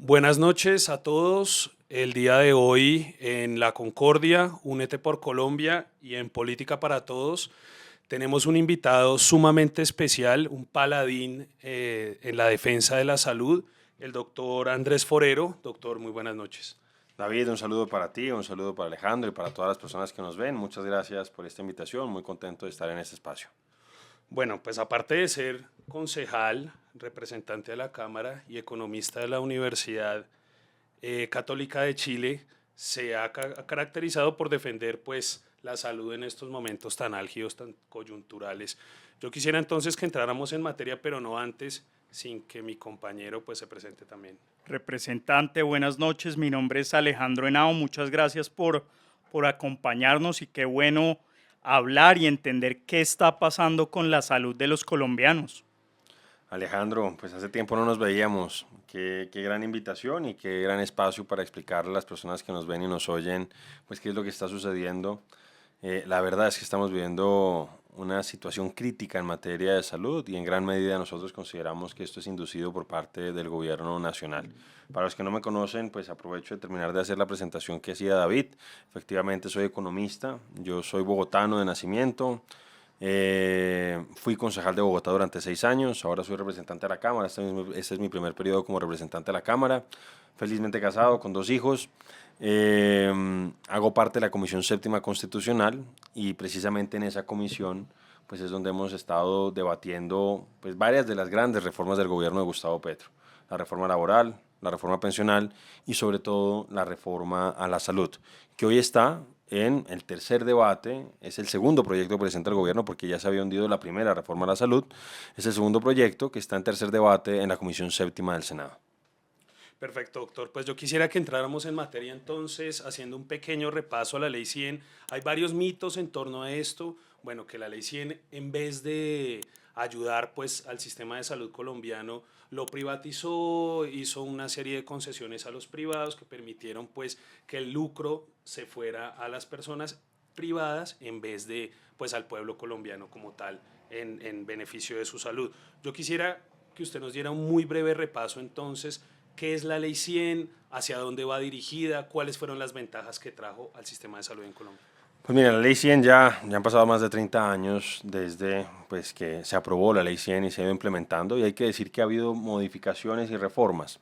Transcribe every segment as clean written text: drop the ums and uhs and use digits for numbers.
Buenas noches a todos. El día de hoy en La Concordia, Únete por Colombia y en Política para Todos tenemos un invitado sumamente especial, un paladín en la defensa de la salud, el doctor Andrés Forero. Doctor, muy buenas noches. David, un saludo para ti, un saludo para Alejandro y para todas las personas que nos ven. Muchas gracias por esta invitación, muy contento de estar en este espacio. Bueno, pues aparte de ser concejal, representante de la Cámara y economista de la Universidad Católica de Chile, se ha caracterizado por defender pues la salud en estos momentos tan álgidos, tan coyunturales. Yo quisiera entonces que entráramos en materia, pero no antes, sin que mi compañero pues se presente también. Representante, buenas noches. Mi nombre es Alejandro Henao. Muchas gracias por acompañarnos y qué bueno hablar y entender qué está pasando con la salud de los colombianos. Alejandro, pues hace tiempo no nos veíamos. Qué gran invitación y qué gran espacio para explicarle a las personas que nos ven y nos oyen, pues qué es lo que está sucediendo. La verdad es que estamos viviendo una situación crítica en materia de salud y en gran medida nosotros consideramos que esto es inducido por parte del gobierno nacional. Para los que no me conocen, pues aprovecho de terminar de hacer la presentación que hacía David. Efectivamente soy economista, yo soy bogotano de nacimiento. Fui concejal de Bogotá durante 6 años, ahora soy representante de la Cámara, este es mi primer periodo como representante de la Cámara, felizmente casado con 2 hijos. Hago parte de la Comisión Séptima Constitucional y precisamente en esa comisión pues es donde hemos estado debatiendo pues varias de las grandes reformas del gobierno de Gustavo Petro, la reforma laboral, la reforma pensional y sobre todo la reforma a la salud, que hoy está en el tercer debate. Es el segundo proyecto que presenta el gobierno porque ya se había hundido la primera reforma a la salud. Es el segundo proyecto que está en tercer debate en la Comisión Séptima del Senado. Perfecto, doctor. Pues yo quisiera que entráramos en materia entonces, haciendo un pequeño repaso a la Ley 100. Hay varios mitos en torno a esto. Bueno, que la Ley 100, en vez de ayudar pues al sistema de salud colombiano, lo privatizó, hizo una serie de concesiones a los privados que permitieron pues que el lucro se fuera a las personas privadas en vez de pues al pueblo colombiano como tal en beneficio de su salud. Yo quisiera que usted nos diera un muy breve repaso entonces. ¿Qué es la Ley 100? ¿Hacia dónde va dirigida? ¿Cuáles fueron las ventajas que trajo al sistema de salud en Colombia? Pues mira, la Ley 100 ya han pasado más de 30 años desde pues, que se aprobó la Ley 100 y se ha ido implementando, y hay que decir que ha habido modificaciones y reformas.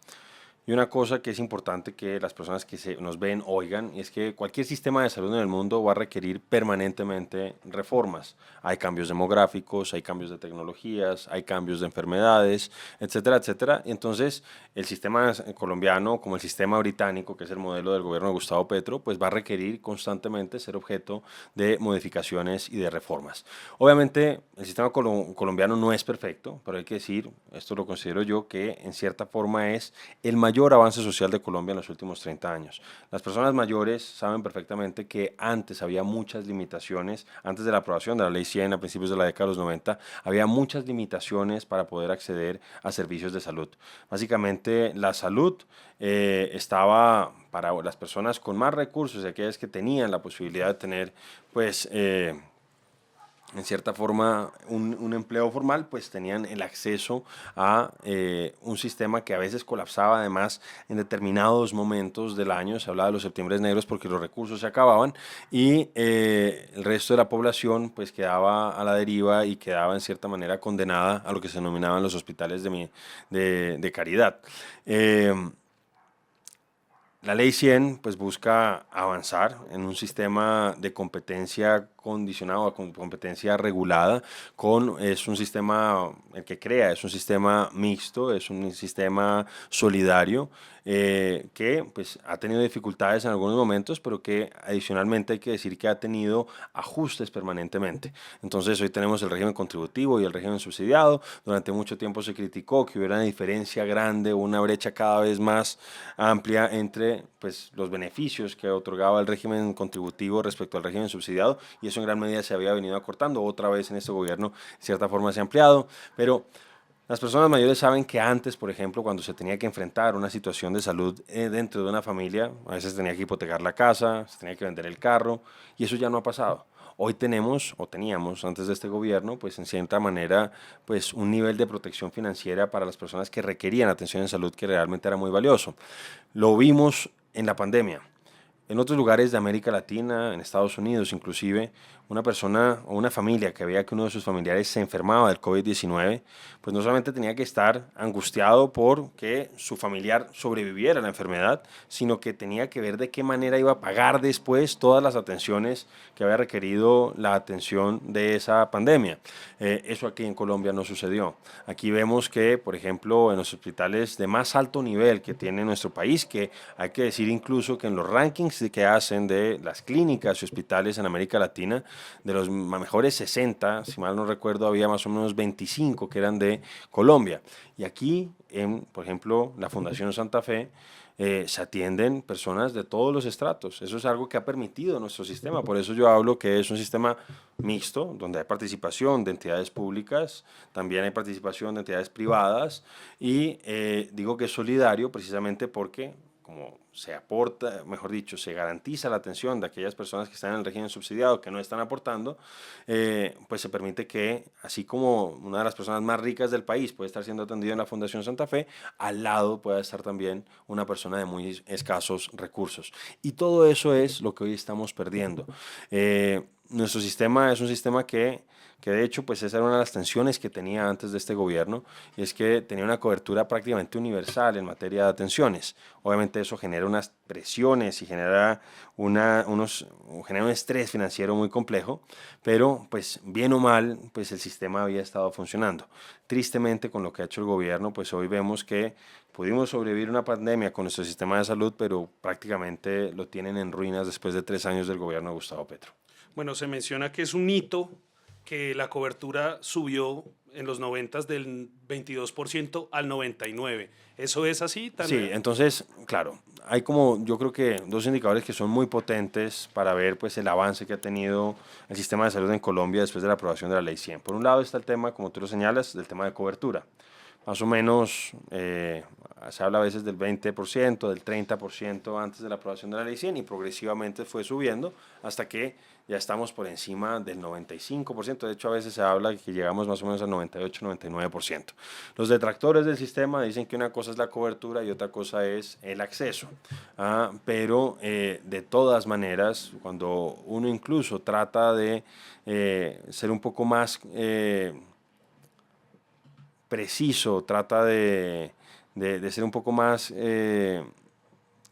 Y una cosa que es importante que las personas que nos ven oigan, y es que cualquier sistema de salud en el mundo va a requerir permanentemente reformas. Hay cambios demográficos, hay cambios de tecnologías, hay cambios de enfermedades, etcétera, etcétera. Y entonces el sistema colombiano, como el sistema británico, que es el modelo del gobierno de Gustavo Petro, pues va a requerir constantemente ser objeto de modificaciones y de reformas. Obviamente el sistema colombiano no es perfecto, pero hay que decir, esto lo considero yo, que en cierta forma es el mayor avance social de Colombia en los últimos 30 años. Las personas mayores saben perfectamente que antes había muchas limitaciones, antes de la aprobación de la Ley 100 a principios de la década de los 90, había muchas limitaciones para poder acceder a servicios de salud. Básicamente la salud estaba para las personas con más recursos y aquellas que tenían la posibilidad de tener pues en cierta forma un empleo formal, pues tenían el acceso a un sistema que a veces colapsaba además en determinados momentos del año. Se hablaba de los septiembres negros porque los recursos se acababan y el resto de la población pues quedaba a la deriva y quedaba en cierta manera condenada a lo que se denominaban los hospitales de caridad. La Ley 100 pues, busca avanzar en un sistema de competencia condicionado, con competencia regulada, es un sistema, el que crea, es un sistema mixto, es un sistema solidario, que pues, ha tenido dificultades en algunos momentos, pero que adicionalmente hay que decir que ha tenido ajustes permanentemente. Entonces hoy tenemos el régimen contributivo y el régimen subsidiado. Durante mucho tiempo se criticó que hubiera una diferencia grande, una brecha cada vez más amplia entre pues, los beneficios que otorgaba el régimen contributivo respecto al régimen subsidiado, y eso en gran medida se había venido acortando. Otra vez en este gobierno, de cierta forma, se ha ampliado, pero las personas mayores saben que antes, por ejemplo, cuando se tenía que enfrentar una situación de salud dentro de una familia, a veces tenía que hipotecar la casa, se tenía que vender el carro, y eso ya no ha pasado. Hoy tenemos, o teníamos antes de este gobierno, pues en cierta manera, pues un nivel de protección financiera para las personas que requerían atención en salud que realmente era muy valioso. Lo vimos en la pandemia. En otros lugares de América Latina, en Estados Unidos inclusive, una persona o una familia que veía que uno de sus familiares se enfermaba del COVID-19, pues no solamente tenía que estar angustiado por que su familiar sobreviviera a la enfermedad, sino que tenía que ver de qué manera iba a pagar después todas las atenciones que había requerido la atención de esa pandemia. Eso aquí en Colombia no sucedió. Aquí vemos que, por ejemplo, en los hospitales de más alto nivel que tiene nuestro país, que hay que decir incluso que en los rankings que hacen de las clínicas y hospitales en América Latina, de los mejores 60, si mal no recuerdo, había más o menos 25 que eran de Colombia. Y aquí, por ejemplo, la Fundación Santa Fe, se atienden personas de todos los estratos. Eso es algo que ha permitido nuestro sistema. Por eso yo hablo que es un sistema mixto, donde hay participación de entidades públicas, también hay participación de entidades privadas y digo que es solidario precisamente porque como se aporta, mejor dicho, se garantiza la atención de aquellas personas que están en el régimen subsidiado, que no están aportando, pues se permite que, así como una de las personas más ricas del país puede estar siendo atendido en la Fundación Santa Fe, al lado pueda estar también una persona de muy escasos recursos. Y todo eso es lo que hoy estamos perdiendo. Nuestro sistema es un sistema que de hecho pues esa era una de las tensiones que tenía antes de este gobierno, y es que tenía una cobertura prácticamente universal en materia de atenciones. Obviamente eso genera unas presiones y genera genera un estrés financiero muy complejo, pero pues bien o mal pues el sistema había estado funcionando. Tristemente con lo que ha hecho el gobierno pues hoy vemos que pudimos sobrevivir una pandemia con nuestro sistema de salud, pero prácticamente lo tienen en ruinas después de 3 años del gobierno de Gustavo Petro. Bueno, se menciona que es un hito que la cobertura subió en los 90 del 22% al 99%. ¿Eso es así Sí, también? entonces, claro, hay como yo creo que dos indicadores que son muy potentes para ver pues el avance que ha tenido el sistema de salud en Colombia después de la aprobación de la Ley 100. Por un lado está el tema, como tú lo señalas, del tema de cobertura. Más o menos se habla a veces del 20%, del 30% antes de la aprobación de la Ley 100 y progresivamente fue subiendo hasta que ya estamos por encima del 95%. De hecho, a veces se habla que llegamos más o menos al 98-99%. Los detractores del sistema dicen que una cosa es la cobertura y otra cosa es el acceso. Pero de todas maneras, cuando uno incluso trata de ser un poco más preciso, trata de ser un poco más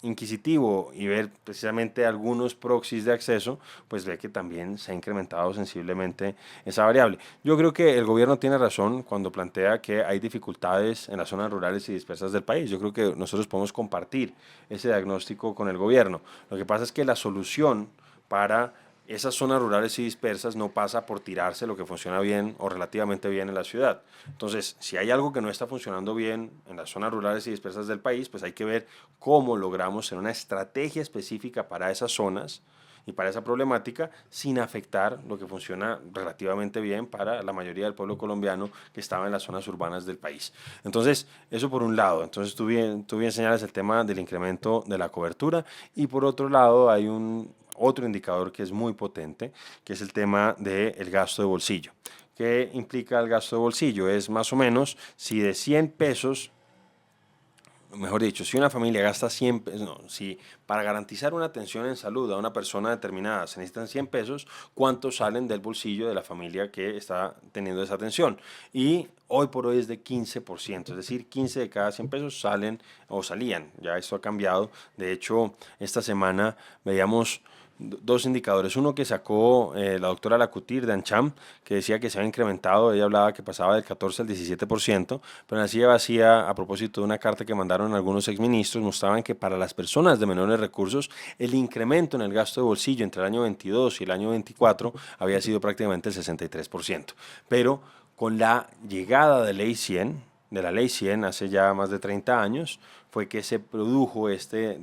inquisitivo y ver precisamente algunos proxies de acceso, pues ve que también se ha incrementado sensiblemente esa variable. Yo creo que el gobierno tiene razón cuando plantea que hay dificultades en las zonas rurales y dispersas del país. Yo creo que nosotros podemos compartir ese diagnóstico con el gobierno. Lo que pasa es que la solución para esas zonas rurales y dispersas no pasa por tirarse lo que funciona bien o relativamente bien en la ciudad. Entonces, si hay algo que no está funcionando bien en las zonas rurales y dispersas del país, pues hay que ver cómo logramos en una estrategia específica para esas zonas y para esa problemática sin afectar lo que funciona relativamente bien para la mayoría del pueblo colombiano que estaba en las zonas urbanas del país. Entonces, eso por un lado. Entonces, tú bien señalas el tema del incremento de la cobertura y por otro lado hay otro indicador que es muy potente, que es el tema del gasto de bolsillo. ¿Qué implica el gasto de bolsillo? Es más o menos si de 100 pesos, mejor dicho, si una familia gasta 100 pesos, no, si para garantizar una atención en salud a una persona determinada se necesitan 100 pesos, ¿cuántos salen del bolsillo de la familia que está teniendo esa atención? Y hoy por hoy es de 15%, es decir, 15 de cada 100 pesos salen o salían, ya esto ha cambiado. De hecho, esta semana veíamos dos indicadores. Uno que sacó la doctora Lacutir de Ancham, que decía que se había incrementado, ella hablaba que pasaba del 14 al 17%, pero así vacía a propósito de una carta que mandaron algunos exministros, mostraban que para las personas de menores recursos el incremento en el gasto de bolsillo entre el año 22 y el año 24 había sido prácticamente el 63%. Pero con la llegada de la Ley 100 hace ya más de 30 años, fue que se produjo este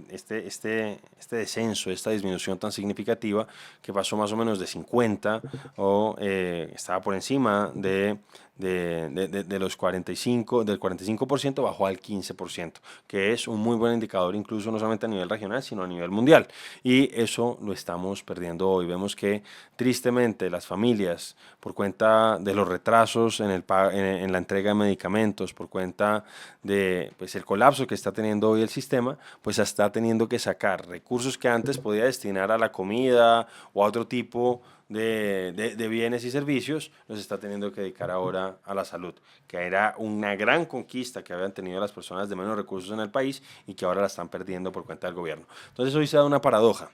descenso, esta disminución tan significativa que pasó más o menos de 50 o estaba por encima de de los 45, del 45% bajó al 15%, que es un muy buen indicador incluso no solamente a nivel regional, sino a nivel mundial. Y eso lo estamos perdiendo hoy. Vemos que tristemente las familias, por cuenta de los retrasos en la entrega de medicamentos, por cuenta de pues, el colapso que está teniendo hoy el sistema, pues está teniendo que sacar recursos que antes podía destinar a la comida o a otro tipo de bienes y servicios, los está teniendo que dedicar ahora a la salud, que era una gran conquista que habían tenido las personas de menos recursos en el país y que ahora la están perdiendo por cuenta del gobierno. Entonces hoy se da una paradoja,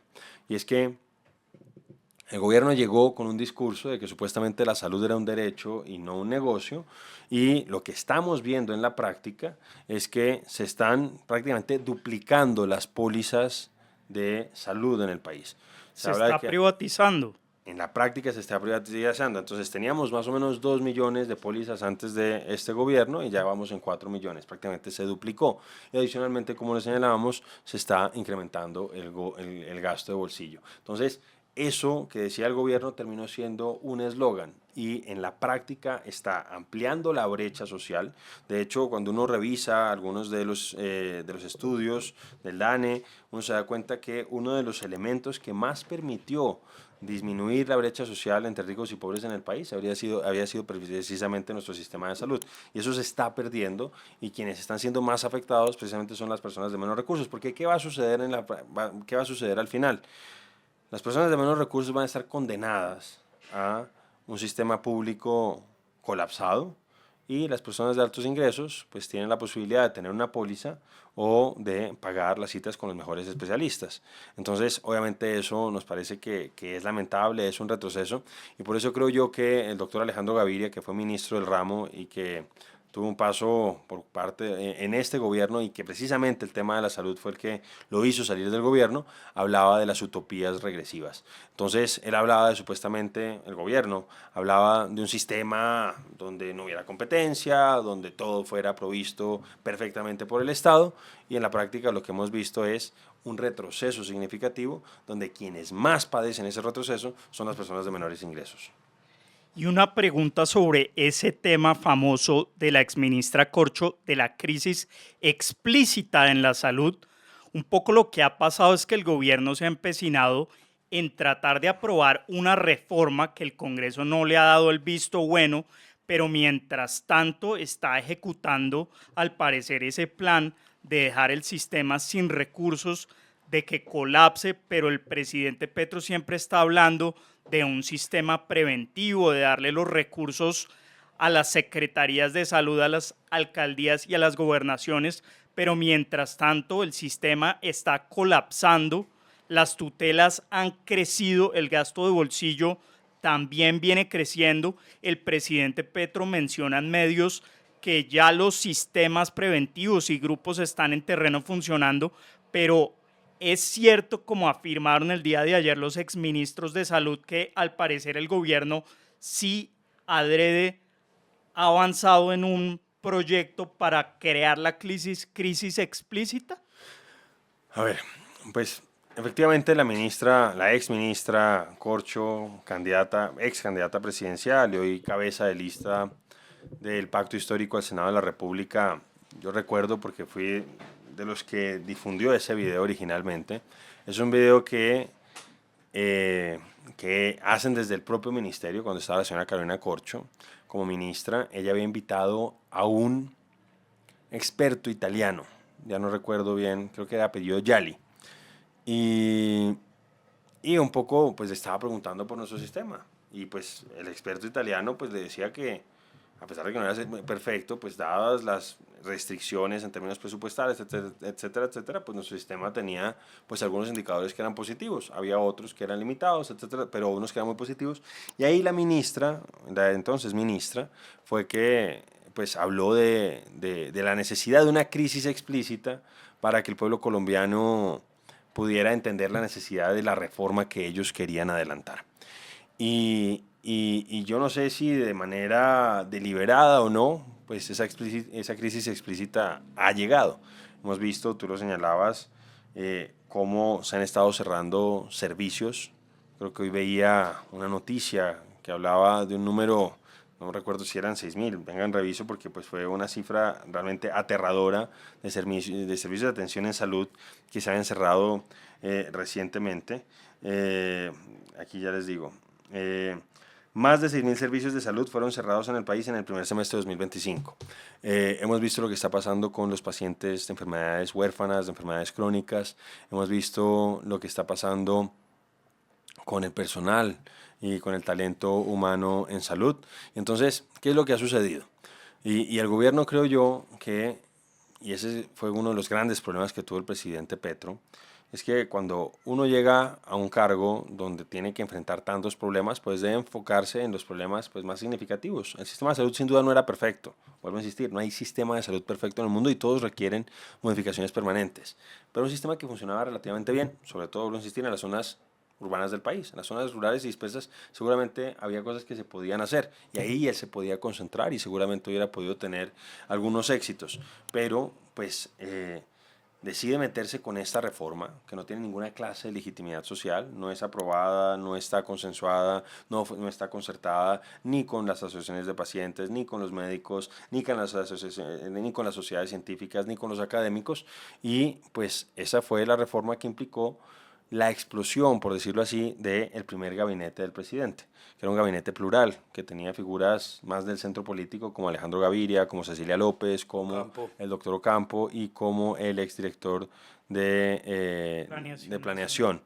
y es que el gobierno llegó con un discurso de que supuestamente la salud era un derecho y no un negocio, y lo que estamos viendo en la práctica es que se están prácticamente duplicando las pólizas de salud en el país. Se está privatizando. En la práctica se está privatizando. Entonces teníamos más o menos 2 millones de pólizas antes de este gobierno y ya vamos en 4 millones, prácticamente se duplicó. Y adicionalmente, como le señalábamos, se está incrementando el gasto de bolsillo. Entonces, eso que decía el gobierno terminó siendo un eslogan y en la práctica está ampliando la brecha social. De hecho, cuando uno revisa algunos de los estudios del DANE, uno se da cuenta que uno de los elementos que más permitió disminuir la brecha social entre ricos y pobres en el país había sido precisamente nuestro sistema de salud, y eso se está perdiendo, y quienes están siendo más afectados precisamente son las personas de menos recursos, porque ¿qué va a suceder qué va a suceder al final? Las personas de menos recursos van a estar condenadas a un sistema público colapsado, y las personas de altos ingresos pues tienen la posibilidad de tener una póliza o de pagar las citas con los mejores especialistas. Entonces, obviamente eso nos parece que es lamentable, es un retroceso, y por eso creo yo que el doctor Alejandro Gaviria, que fue ministro del ramo y que tuvo un paso por parte en este gobierno y que precisamente el tema de la salud fue el que lo hizo salir del gobierno, hablaba de las utopías regresivas. Entonces, él hablaba de supuestamente, el gobierno hablaba de un sistema donde no hubiera competencia, donde todo fuera provisto perfectamente por el Estado, y en la práctica lo que hemos visto es un retroceso significativo, donde quienes más padecen ese retroceso son las personas de menores ingresos. Y una pregunta sobre ese tema famoso de la exministra Corcho, de la crisis explícita en la salud. Un poco lo que ha pasado es que el gobierno se ha empecinado en tratar de aprobar una reforma que el Congreso no le ha dado el visto bueno, pero mientras tanto está ejecutando, al parecer, ese plan de dejar el sistema sin recursos, de que colapse, pero el presidente Petro siempre está hablando de un sistema preventivo, de darle los recursos a las secretarías de salud, a las alcaldías y a las gobernaciones, pero mientras tanto el sistema está colapsando, las tutelas han crecido, el gasto de bolsillo también viene creciendo. El presidente Petro menciona en medios que ya los sistemas preventivos y grupos están en terreno funcionando, pero es cierto, como afirmaron el día de ayer los exministros de salud, que al parecer el gobierno sí adrede ha avanzado en un proyecto para crear la crisis explícita. A ver, pues efectivamente la ex ministra Corcho, ex candidata presidencial y hoy cabeza de lista del Pacto Histórico al Senado de la República, yo recuerdo porque fui de los que difundió ese video originalmente. Es un video que hacen desde el propio ministerio cuando estaba la señora Carolina Corcho como ministra. Ella había invitado a un experto italiano, ya no recuerdo bien, creo que era apellido Yali, y un poco pues le estaba preguntando por nuestro sistema, y pues el experto italiano pues le decía que a pesar de que no era perfecto, pues dadas las restricciones en términos presupuestales, etcétera, etcétera, pues nuestro sistema tenía pues algunos indicadores que eran positivos, había otros que eran limitados, etcétera, pero unos que eran muy positivos. Y ahí la ministra, la entonces ministra, fue que pues habló de la necesidad de una crisis explícita para que el pueblo colombiano pudiera entender la necesidad de la reforma que ellos querían adelantar. Y yo no sé si de manera deliberada o no, pues esa crisis explícita ha llegado. Hemos visto, tú lo señalabas, cómo se han estado cerrando servicios. Creo que hoy veía una noticia que hablaba de un número no recuerdo si eran 6.000, vengan reviso porque pues fue una cifra realmente aterradora de servicios de atención en salud que se habían cerrado recientemente. Aquí ya les digo, más de 6.000 servicios de salud fueron cerrados en el país en el primer semestre de 2025. Hemos visto lo que está pasando con los pacientes de enfermedades huérfanas, de enfermedades crónicas, hemos visto lo que está pasando con el personal y con el talento humano en salud. Entonces, ¿qué es lo que ha sucedido? Y el gobierno, creo yo, que, y ese fue uno de los grandes problemas que tuvo el presidente Petro, es que cuando uno llega a un cargo donde tiene que enfrentar tantos problemas, pues debe enfocarse en los problemas pues, más significativos. El sistema de salud sin duda no era perfecto, vuelvo a insistir, no hay sistema de salud perfecto en el mundo y todos requieren modificaciones permanentes, pero un sistema que funcionaba relativamente bien, sobre todo, vuelvo a insistir, en las zonas urbanas del país. En las zonas rurales y dispersas seguramente había cosas que se podían hacer y ahí él se podía concentrar y seguramente hubiera podido tener algunos éxitos, pero pues decide meterse con esta reforma que no tiene ninguna clase de legitimidad social, no es aprobada, no está consensuada, no está concertada ni con las asociaciones de pacientes, ni con los médicos, ni con las ni con las sociedades científicas, ni con los académicos, y pues esa fue la reforma que implicó la explosión, por decirlo así, del primer gabinete del presidente, que era un gabinete plural, que tenía figuras más del centro político como Alejandro Gaviria, como Cecilia López, como Ocampo. el doctor Ocampo y como el exdirector de Planeación.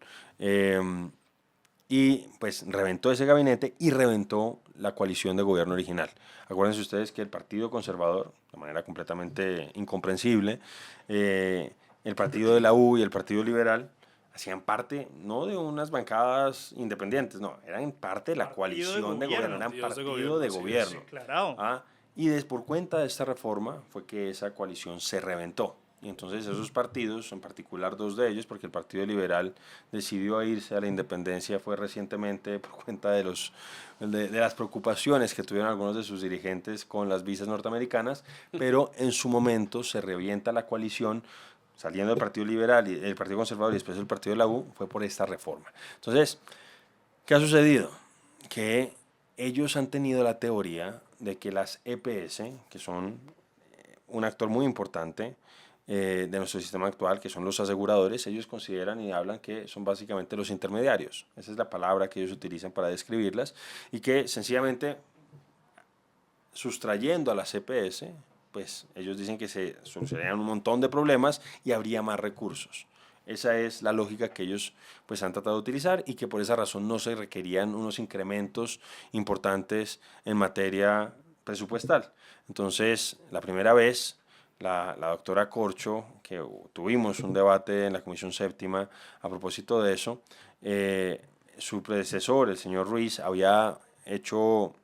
Y pues reventó ese gabinete y reventó la coalición de gobierno original. Acuérdense ustedes que el Partido Conservador, de manera completamente incomprensible, el Partido de la U y el Partido Liberal, hacían parte no de unas bancadas independientes, no, eran parte de la coalición de gobierno, eran partido de gobierno. Claro. Y por cuenta de esta reforma fue que esa coalición se reventó. Y entonces esos partidos, en particular dos de ellos, porque el Partido Liberal decidió irse a la independencia fue recientemente por cuenta de las preocupaciones que tuvieron algunos de sus dirigentes con las visas norteamericanas, pero en su momento se revienta la coalición saliendo del Partido Liberal y el Partido Conservador y después del Partido de la U, fue por esta reforma. Entonces, ¿qué ha sucedido? Que ellos han tenido la teoría de que las EPS, que son un actor muy importante de nuestro sistema actual, que son los aseguradores, ellos consideran y hablan que son básicamente los intermediarios. Esa es la palabra que ellos utilizan para describirlas y que sencillamente sustrayendo a las EPS, pues ellos dicen que se solucionarían un montón de problemas y habría más recursos. Esa es la lógica que ellos pues han tratado de utilizar y que por esa razón no se requerían unos incrementos importantes en materia presupuestal. Entonces, la primera vez, la doctora Corcho, que tuvimos un debate en la Comisión Séptima a propósito de eso, su predecesor, el señor Ruiz, había hecho,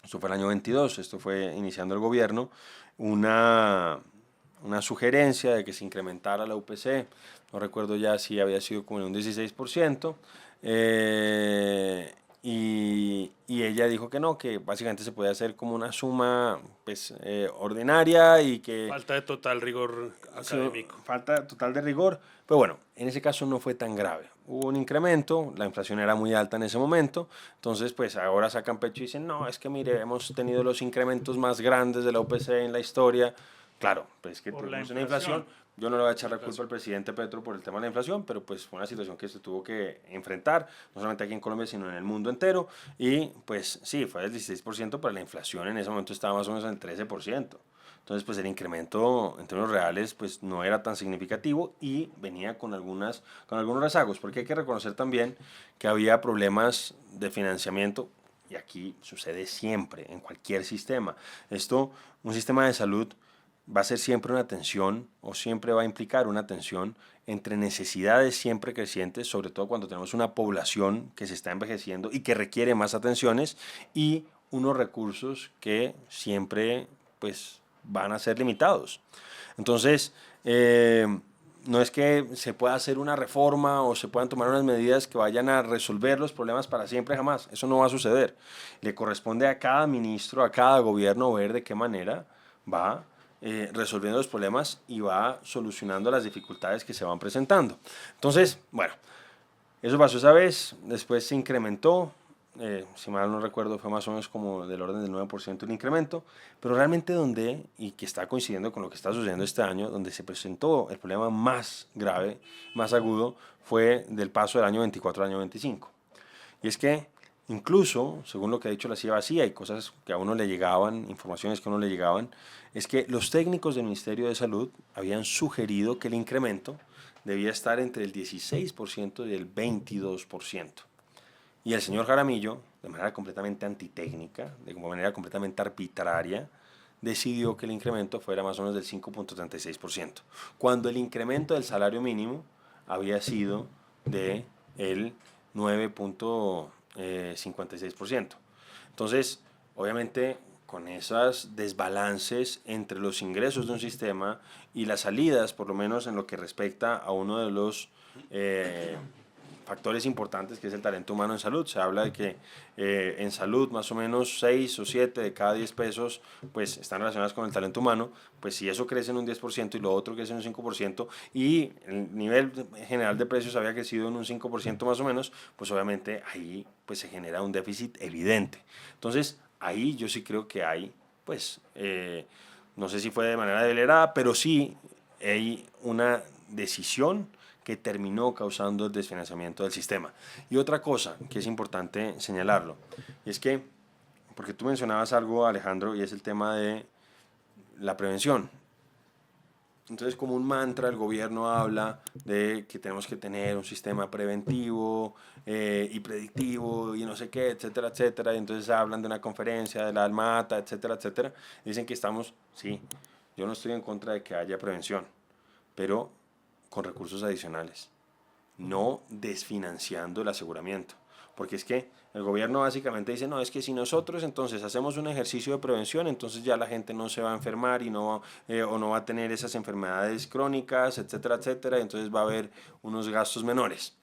esto fue el año 22, esto fue iniciando el gobierno, una sugerencia de que se incrementara la UPC, no recuerdo ya si había sido como en un 16%, y ella dijo que no, que básicamente se podía hacer como una suma pues, ordinaria y que... Falta de total rigor académico. Falta total de rigor, pero bueno, en ese caso no fue tan grave. Hubo un incremento, la inflación era muy alta en ese momento, entonces pues ahora sacan pecho y dicen, no, es que mire, hemos tenido los incrementos más grandes de la UPC en la historia. Claro, pues es que tuvimos una inflación. Yo no le voy a echar la culpa al presidente Petro por el tema de la inflación, pero pues fue una situación que se tuvo que enfrentar, no solamente aquí en Colombia, sino en el mundo entero. Y pues sí, fue del 16%, pero la inflación en ese momento estaba más o menos en el 13%. Entonces, pues el incremento en términos reales pues no era tan significativo y venía con algunos rezagos, porque hay que reconocer también que había problemas de financiamiento, y aquí sucede siempre, en cualquier sistema. Un sistema de salud va a ser siempre una tensión o siempre va a implicar una tensión entre necesidades siempre crecientes, sobre todo cuando tenemos una población que se está envejeciendo y que requiere más atenciones, y unos recursos que siempre pues van a ser limitados. Entonces, no es que se pueda hacer una reforma o se puedan tomar unas medidas que vayan a resolver los problemas para siempre, jamás. Eso no va a suceder. Le corresponde a cada ministro, a cada gobierno ver de qué manera va resolviendo los problemas y va solucionando las dificultades que se van presentando. Entonces, bueno, eso pasó esa vez, después se incrementó, si mal no recuerdo, fue más o menos como del orden del 9% el incremento, pero realmente donde, y que está coincidiendo con lo que está sucediendo este año, donde se presentó el problema más grave, más agudo, fue del paso del año 24 al año 25. Y es que incluso, según lo que ha dicho la CIA, sí hay cosas que a uno le llegaban, informaciones que a uno le llegaban, es que los técnicos del Ministerio de Salud habían sugerido que el incremento debía estar entre el 16% y el 22%. Y el señor Jaramillo, de manera completamente antitécnica, de manera completamente arbitraria, decidió que el incremento fuera más o menos del 5.36%, cuando el incremento del salario mínimo había sido de el 9.56%. Entonces, obviamente, con esos desbalances entre los ingresos de un sistema y las salidas, por lo menos en lo que respecta a uno de los factores importantes, que es el talento humano en salud. Se habla de que en salud más o menos 6 o 7 de cada 10 pesos pues están relacionados con el talento humano. Pues si eso crece en un 10% y lo otro crece en un 5% y el nivel general de precios había crecido en un 5% más o menos, pues obviamente ahí pues se genera un déficit evidente. Entonces ahí yo sí creo que hay pues no sé si fue de manera deliberada, pero sí hay una decisión que terminó causando el desfinanciamiento del sistema. Y otra cosa que es importante señalarlo, es que, porque tú mencionabas algo, Alejandro, y es el tema de la prevención. Entonces, como un mantra, el gobierno habla de que tenemos que tener un sistema preventivo y predictivo y no sé qué, etcétera, etcétera. Y entonces hablan de una conferencia de la Almata, etcétera, etcétera. Dicen que estamos, sí, yo no estoy en contra de que haya prevención, pero con recursos adicionales, no desfinanciando el aseguramiento. Porque es que el gobierno básicamente dice, no, es que si nosotros entonces hacemos un ejercicio de prevención, entonces ya la gente no se va a enfermar y no, o no va a tener esas enfermedades crónicas, etcétera, etcétera, y entonces va a haber unos gastos menores.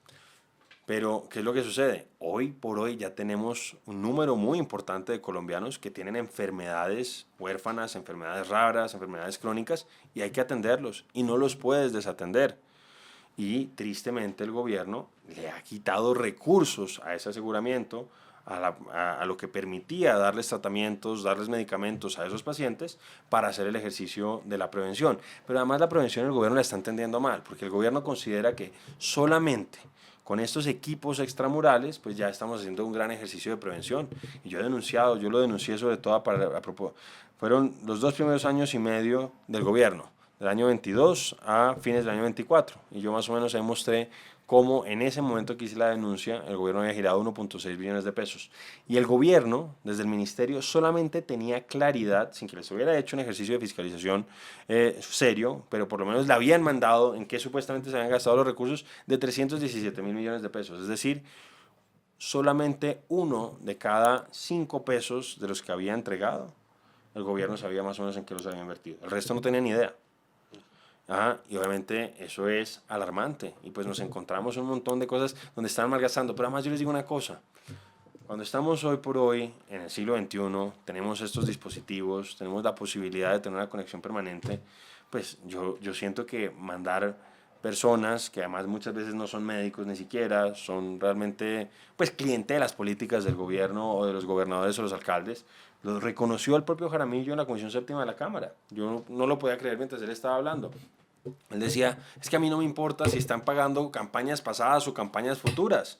Pero, ¿qué es lo que sucede? Hoy por hoy ya tenemos un número muy importante de colombianos que tienen enfermedades huérfanas, enfermedades raras, enfermedades crónicas, y hay que atenderlos, y no los puedes desatender. Y tristemente el gobierno le ha quitado recursos a ese aseguramiento, a lo que permitía darles tratamientos, darles medicamentos a esos pacientes para hacer el ejercicio de la prevención. Pero además la prevención el gobierno la está entendiendo mal, porque el gobierno considera que solamente con estos equipos extramurales, pues ya estamos haciendo un gran ejercicio de prevención. Y yo he denunciado, yo lo denuncié sobre todo fueron los 2 primeros años y medio del gobierno, del año 22 a fines del año 24. Y yo más o menos ahí mostré cómo en ese momento que hice la denuncia, el gobierno había girado 1.6 billones de pesos. Y el gobierno, desde el ministerio, solamente tenía claridad, sin que les hubiera hecho un ejercicio de fiscalización serio, pero por lo menos le habían mandado en qué supuestamente se habían gastado los recursos de 317.000 millones de pesos. Es decir, solamente 1 de cada 5 pesos de los que había entregado, el gobierno sabía más o menos en qué los había invertido. El resto no tenía ni idea. Y obviamente eso es alarmante y pues nos encontramos un montón de cosas donde están malgastando, pero además yo les digo una cosa, cuando estamos hoy por hoy en el siglo XXI, tenemos estos dispositivos, tenemos la posibilidad de tener una conexión permanente, pues yo siento que mandar personas que además muchas veces no son médicos ni siquiera, son realmente pues clientelas políticas del gobierno o de los gobernadores o los alcaldes, lo reconoció el propio Jaramillo en la Comisión Séptima de la Cámara. Yo no lo podía creer mientras él estaba hablando. Él decía, es que a mí no me importa si están pagando campañas pasadas o campañas futuras.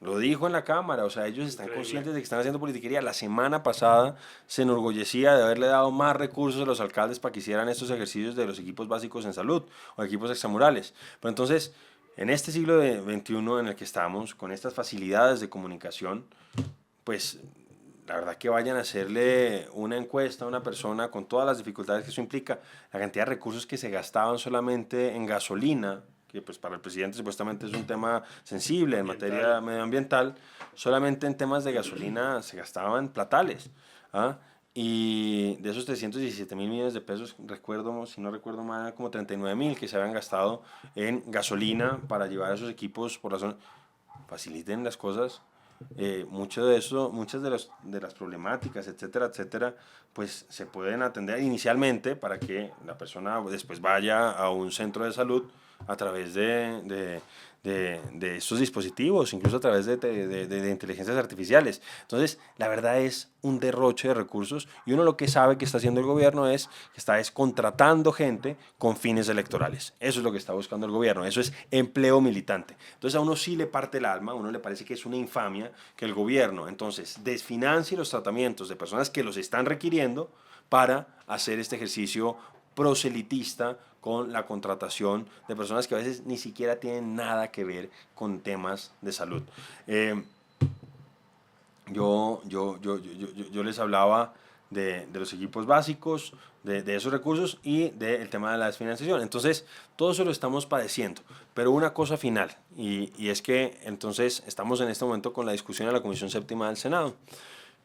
Lo dijo en la Cámara, o sea, ellos están conscientes de que están haciendo politiquería. La semana pasada se enorgullecía de haberle dado más recursos a los alcaldes para que hicieran estos ejercicios de los equipos básicos en salud o equipos extramurales. Pero entonces, en este siglo XXI en el que estamos, con estas facilidades de comunicación, pues la verdad que vayan a hacerle una encuesta a una persona con todas las dificultades que eso implica, la cantidad de recursos que se gastaban solamente en gasolina, que pues para el presidente supuestamente es un tema sensible en materia medioambiental, solamente en temas de gasolina se gastaban platales. Y de esos 317.000 millones de pesos, recuerdo, si no recuerdo mal, como 39.000 que se habían gastado en gasolina para llevar a esos equipos por la zona. Faciliten las cosas. Mucho de eso, muchas de las problemáticas, etcétera, etcétera, pues se pueden atender inicialmente para que la persona después vaya a un centro de salud a través de estos dispositivos, incluso a través de inteligencias artificiales. Entonces, la verdad es un derroche de recursos y uno lo que sabe que está haciendo el gobierno es que está contratando gente con fines electorales. Eso es lo que está buscando el gobierno, eso es empleo militante. Entonces, a uno sí le parte el alma, a uno le parece que es una infamia que el gobierno entonces desfinancie los tratamientos de personas que los están requiriendo para hacer este ejercicio proselitista con la contratación de personas que a veces ni siquiera tienen nada que ver con temas de salud. Yo les hablaba de los equipos básicos, de esos recursos y del tema de la desfinanciación. Entonces, todo eso lo estamos padeciendo. Pero una cosa final, y es que entonces estamos en este momento con la discusión en la Comisión Séptima del Senado.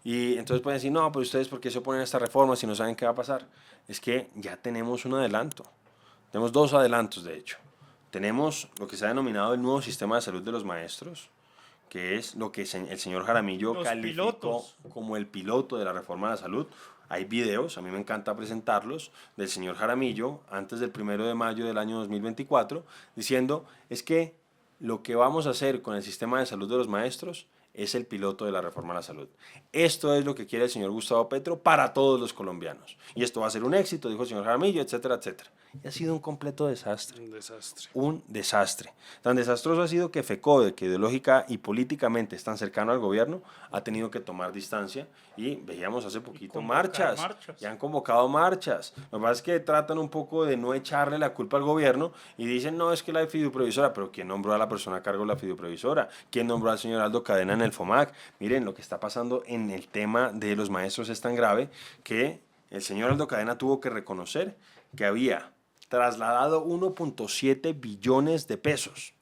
Y entonces pueden decir, no, pero ustedes, ¿por qué se oponen a esta reforma si no saben qué va a pasar? Es que ya tenemos un adelanto. Tenemos dos adelantos, de hecho. Tenemos lo que se ha denominado el nuevo sistema de salud de los maestros, que es lo que el señor Jaramillo Los calificó pilotos. como el piloto de la reforma de la salud. Hay videos, a mí me encanta presentarlos, del señor Jaramillo antes del 1 de mayo del año 2024, diciendo, es que lo que vamos a hacer con el sistema de salud de los maestros es el piloto de la reforma a la salud. Esto es lo que quiere el señor Gustavo Petro para todos los colombianos. Y esto va a ser un éxito, dijo el señor Jaramillo, etcétera, etcétera. Y ha sido un completo desastre. Un desastre. Un desastre. Tan desastroso ha sido que FECODE, que ideológica y políticamente es tan cercano al gobierno, ha tenido que tomar distancia y veíamos hace poquito marchas. Y han convocado marchas. Lo que pasa es que tratan un poco de no echarle la culpa al gobierno y dicen, no, es que la fiduprevisora, pero ¿quién nombró a la persona a cargo de la fiduprevisora? ¿Quién nombró al señor Aldo Cadena en el FOMAC? Miren, lo que está pasando en el tema de los maestros es tan grave que el señor Aldo Cadena tuvo que reconocer que había trasladado 1.7 billones de pesos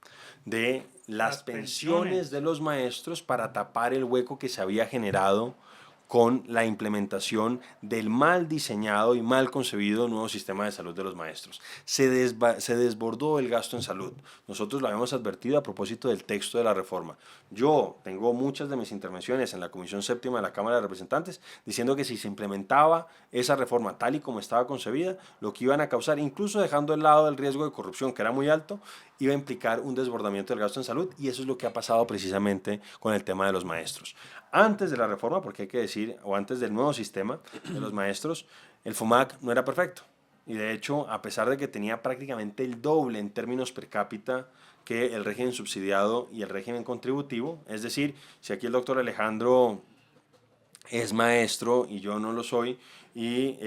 de las pensiones de los maestros para tapar el hueco que se había generado con la implementación del mal diseñado y mal concebido nuevo sistema de salud de los maestros. Se desbordó el gasto en salud. Nosotros lo habíamos advertido a propósito del texto de la reforma. Yo tengo muchas de mis intervenciones en la Comisión Séptima de la Cámara de Representantes diciendo que si se implementaba esa reforma tal y como estaba concebida, lo que iban a causar, incluso dejando de lado el riesgo de corrupción, que era muy alto, iba a implicar un desbordamiento del gasto en salud, y eso es lo que ha pasado precisamente con el tema de los maestros. Antes de la reforma, porque hay que decir, o antes del nuevo sistema de los maestros, el FOMAC no era perfecto. Y de hecho, a pesar de que tenía prácticamente el doble en términos per cápita que el régimen subsidiado y el régimen contributivo, es decir, si aquí el doctor Alejandro es maestro y yo no lo soy, y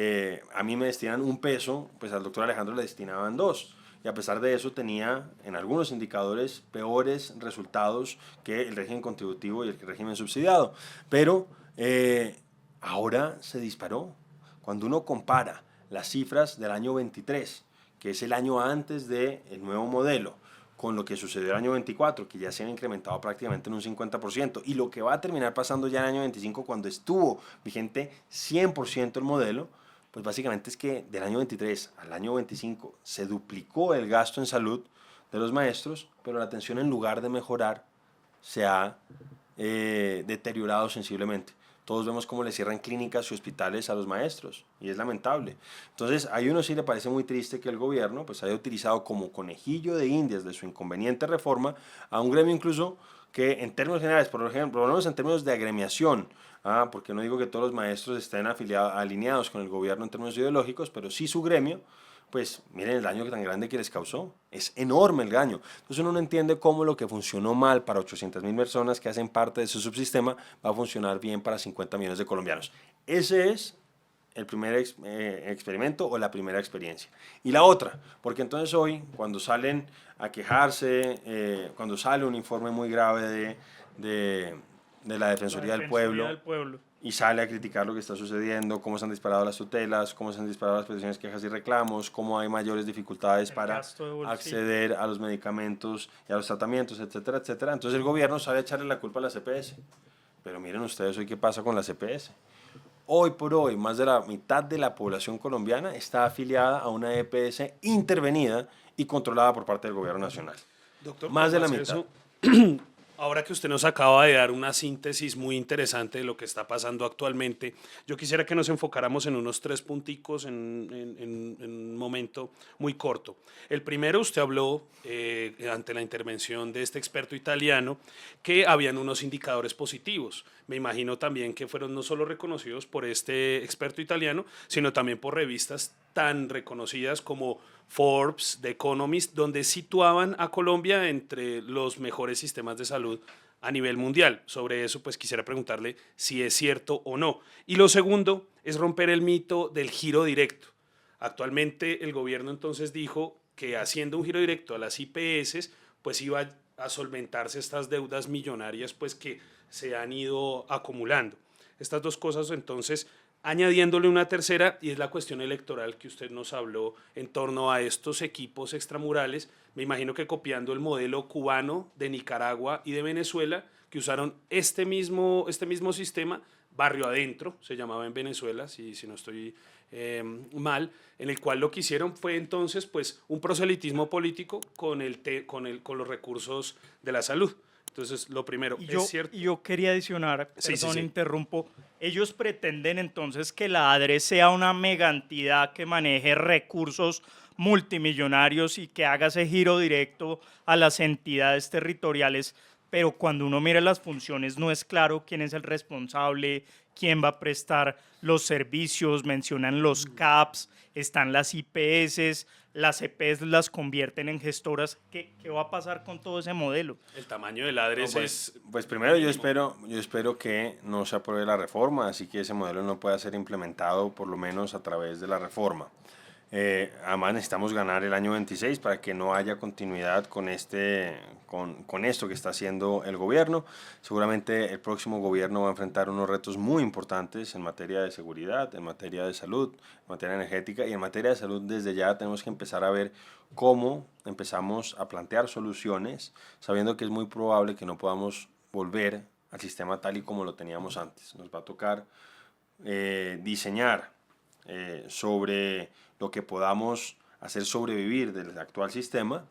a mí me destinan 1 peso, pues al doctor Alejandro le destinaban 2. Y a pesar de eso tenía en algunos indicadores peores resultados que el régimen contributivo y el régimen subsidiado. Pero ahora se disparó. Cuando uno compara las cifras del año 23, que es el año antes del nuevo modelo, con lo que sucedió el año 24, que ya se ha incrementado prácticamente en un 50%, y lo que va a terminar pasando ya en el año 25, cuando estuvo vigente 100% el modelo, pues básicamente es que del año 23 al año 25 se duplicó el gasto en salud de los maestros, pero la atención, en lugar de mejorar, se ha deteriorado sensiblemente. Todos vemos cómo le cierran clínicas y hospitales a los maestros, y es lamentable. Entonces, a uno sí le parece muy triste que el gobierno pues haya utilizado como conejillo de indias de su inconveniente reforma a un gremio incluso que en términos generales, por ejemplo, por lo menos en términos de agremiación, porque no digo que todos los maestros estén alineados con el gobierno en términos ideológicos, pero sí su gremio, pues miren el daño tan grande que les causó. Es enorme el daño. Entonces uno no entiende cómo lo que funcionó mal para 800.000 personas que hacen parte de su subsistema va a funcionar bien para 50 millones de colombianos. Ese es el primer experimento o la primera experiencia. Y la otra, porque entonces hoy, cuando salen a quejarse, cuando sale un informe muy grave de la Defensoría del Pueblo, y sale a criticar lo que está sucediendo, cómo se han disparado las tutelas, cómo se han disparado las peticiones, quejas y reclamos, cómo hay mayores dificultades para acceder a los medicamentos y a los tratamientos, etcétera, etcétera. Entonces el gobierno sale a echarle la culpa a la CPS. Pero miren ustedes hoy qué pasa con la CPS. Hoy por hoy, más de la mitad de la población colombiana está afiliada a una EPS intervenida y controlada por parte del gobierno nacional. Doctor, más de la ¿cómo mitad. hace eso? Ahora que usted nos acaba de dar una síntesis muy interesante de lo que está pasando actualmente, yo quisiera que nos enfocáramos en unos tres punticos en un momento muy corto. El primero, usted habló ante la intervención de este experto italiano que habían unos indicadores positivos. Me imagino también que fueron no solo reconocidos por este experto italiano, sino también por revistas tan reconocidas como Forbes, The Economist, donde situaban a Colombia entre los mejores sistemas de salud a nivel mundial. Sobre eso, pues quisiera preguntarle si es cierto o no. Y lo segundo es romper el mito del giro directo. Actualmente el gobierno entonces dijo que haciendo un giro directo a las IPS, pues iba a solventarse estas deudas millonarias pues que se han ido acumulando. Estas dos cosas entonces añadiéndole una tercera y es la cuestión electoral que usted nos habló en torno a estos equipos extramurales, me imagino que copiando el modelo cubano de Nicaragua y de Venezuela, que usaron este mismo sistema, barrio adentro, se llamaba en Venezuela, si no estoy mal, en el cual lo que hicieron fue entonces pues un proselitismo político con los recursos de la salud. Entonces, lo primero, ¿es cierto? Y yo quería adicionar, Sí, sí, perdón, sí. interrumpo, ellos pretenden entonces que la ADRE sea una mega entidad que maneje recursos multimillonarios y que haga ese giro directo a las entidades territoriales, pero cuando uno mira las funciones no es claro quién es el responsable, quién va a prestar los servicios, mencionan los CAPS, están las IPS, las EPS las convierten en gestoras. ¿Qué va a pasar con todo ese modelo? El tamaño del ADRES es Pues primero mínimo. yo espero que no se apruebe la reforma, así que ese modelo no pueda ser implementado por lo menos a través de la reforma. Además necesitamos ganar el año 26 para que no haya continuidad con esto que está haciendo el gobierno. Seguramente el próximo gobierno va a enfrentar unos retos muy importantes en materia de seguridad, en materia de salud, en materia energética y en materia de salud desde ya tenemos que empezar a ver cómo empezamos a plantear soluciones sabiendo que es muy probable que no podamos volver al sistema tal y como lo teníamos antes. Nos va a tocar diseñar sobre lo que podamos hacer sobrevivir del actual sistema,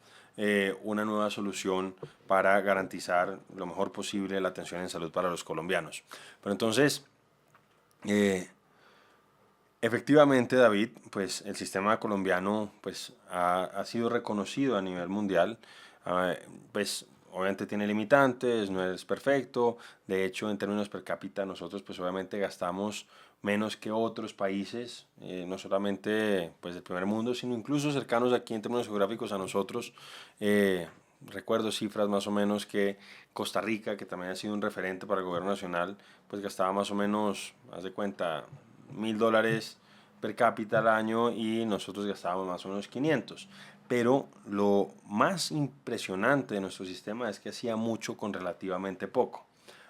una nueva solución para garantizar lo mejor posible la atención en salud para los colombianos. Pero entonces, efectivamente, David, pues el sistema colombiano pues, ha sido reconocido a nivel mundial, pues obviamente tiene limitantes, no es perfecto, de hecho en términos per cápita nosotros pues obviamente gastamos menos que otros países, no solamente pues del primer mundo, sino incluso cercanos aquí en términos geográficos a nosotros. Recuerdo cifras más o menos que Costa Rica, que también ha sido un referente para el gobierno nacional, pues gastaba más o menos, haz de cuenta, $1.000 per cápita al año y nosotros gastábamos más o menos 500. Pero lo más impresionante de nuestro sistema es que hacía mucho con relativamente poco.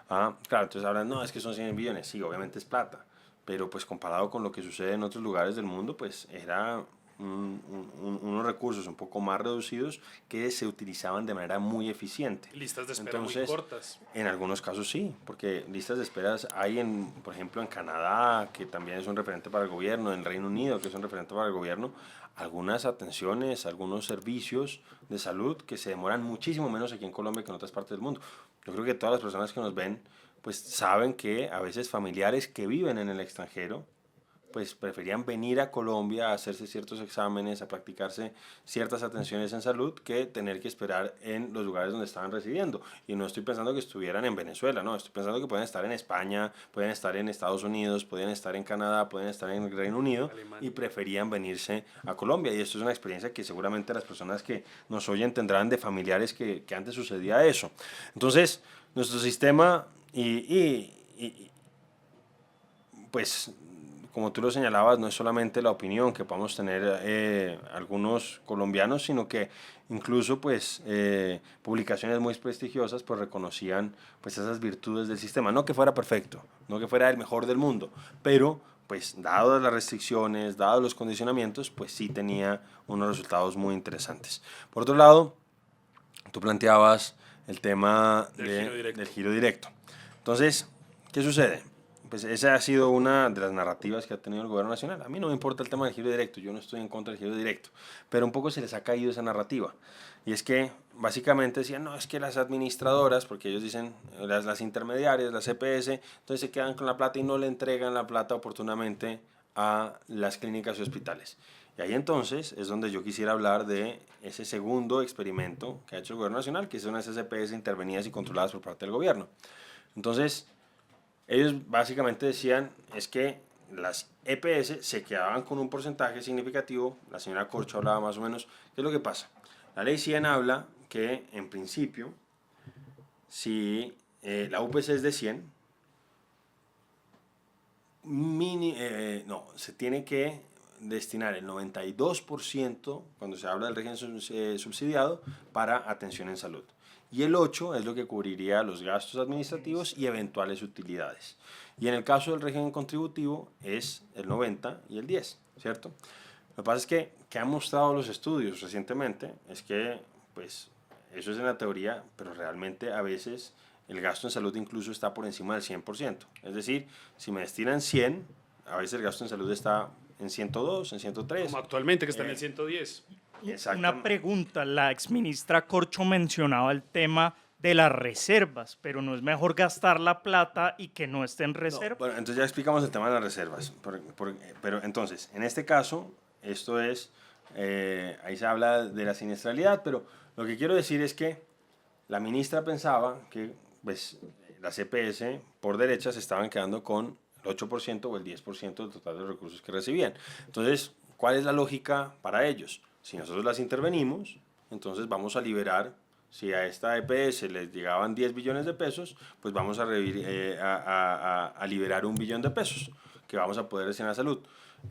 Claro, entonces hablan, no, es que son 100 billones, sí, obviamente es plata, pero pues comparado con lo que sucede en otros lugares del mundo, pues era unos recursos un poco más reducidos que se utilizaban de manera muy eficiente. Listas de espera muy Entonces, cortas. en algunos casos sí, porque listas de esperas hay, por ejemplo, en Canadá, que también es un referente para el gobierno, en Reino Unido, que es un referente para el gobierno, algunas atenciones, algunos servicios de salud que se demoran muchísimo menos aquí en Colombia que en otras partes del mundo. Yo creo que todas las personas que nos ven pues saben que a veces familiares que viven en el extranjero pues preferían venir a Colombia a hacerse ciertos exámenes, a practicarse ciertas atenciones en salud que tener que esperar en los lugares donde estaban residiendo. Y no estoy pensando que estuvieran en Venezuela, no, estoy pensando que pueden estar en España, pueden estar en Estados Unidos, pueden estar en Canadá, pueden estar en el Reino Unido Alemania. y preferían venirse a Colombia. Y esto es una experiencia que seguramente las personas que nos oyen tendrán de familiares que antes sucedía eso. Entonces, nuestro sistema pues como tú lo señalabas, no es solamente la opinión que podamos tener algunos colombianos, sino que incluso pues publicaciones muy prestigiosas pues reconocían pues esas virtudes del sistema, no que fuera perfecto, no que fuera el mejor del mundo, pero pues dadas las restricciones, dados los condicionamientos, pues sí tenía unos resultados muy interesantes. Por otro lado, tú planteabas el tema Del giro directo. del giro directo. Entonces, ¿qué sucede? pues esa ha sido una de las narrativas que ha tenido el gobierno nacional. A mí no me importa el tema del giro directo, yo no estoy en contra del giro directo, pero un poco se les ha caído esa narrativa. Y es que básicamente decían, no, es que las administradoras, porque ellos dicen las intermediarias, las EPS, entonces se quedan con la plata y no le entregan la plata oportunamente a las clínicas y hospitales. Y ahí entonces es donde yo quisiera hablar de ese segundo experimento que ha hecho el gobierno nacional, que son esas EPS intervenidas y controladas por parte del gobierno. Entonces, ellos básicamente decían es que las EPS se quedaban con un porcentaje significativo. La señora Corcho hablaba más o menos. ¿Qué es lo que pasa? La ley 100 habla que en principio, si la UPC es de 100, se tiene que destinar el 92% cuando se habla del régimen subsidiado para atención en salud. Y el 8 es lo que cubriría los gastos administrativos y eventuales utilidades. Y en el caso del régimen contributivo es el 90 y el 10, ¿cierto? Lo que pasa es que han mostrado los estudios recientemente es que, pues, eso es en la teoría, pero realmente a veces el gasto en salud incluso está por encima del 100%. Es decir, si me destinan 100, a veces el gasto en salud está en 102, en 103. Como actualmente, que está en el 110. Una pregunta, la exministra Corcho mencionaba el tema de las reservas, pero no es mejor gastar la plata y que no esté en reserva. No, bueno, entonces ya explicamos el tema de las reservas, pero entonces, en este caso, esto es, ahí se habla de la siniestralidad, pero lo que quiero decir es que la ministra pensaba que pues, las EPS por derecha se estaban quedando con el 8% o el 10% del total de los recursos que recibían. Entonces, ¿cuál es la lógica para ellos? Si nosotros las intervenimos, entonces vamos a liberar, si a esta EPS les llegaban 10 billones de pesos, pues vamos a liberar 1 billón de pesos que vamos a poder destinar a salud.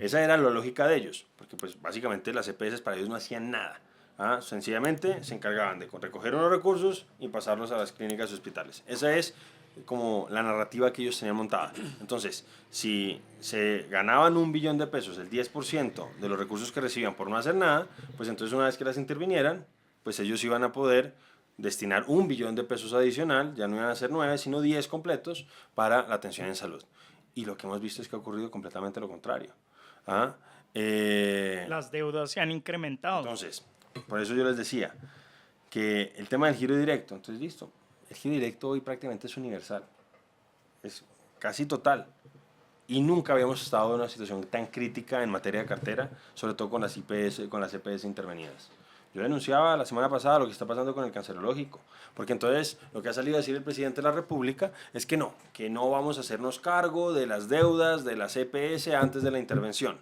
Esa era la lógica de ellos, porque pues básicamente las EPS para ellos no hacían nada. Sencillamente se encargaban de recoger unos recursos y pasarlos a las clínicas y hospitales. Esa es como la narrativa que ellos tenían montada. Entonces, si se ganaban 1 billón de pesos, el 10% de los recursos que recibían por no hacer nada, pues entonces una vez que las intervinieran, pues ellos iban a poder destinar 1 billón de pesos adicional, ya no iban a ser 9, sino 10 completos para la atención en salud. Y lo que hemos visto es que ha ocurrido completamente lo contrario. Las deudas se han incrementado. Entonces, por eso yo les decía que el tema del giro directo, entonces listo, el giro directo hoy prácticamente es universal, es casi total. Y nunca habíamos estado en una situación tan crítica en materia de cartera, sobre todo con las IPS, con las EPS intervenidas. Yo denunciaba la semana pasada lo que está pasando con el cancerológico, porque entonces lo que ha salido a decir el presidente de la República es que no vamos a hacernos cargo de las deudas de las EPS antes de la intervención,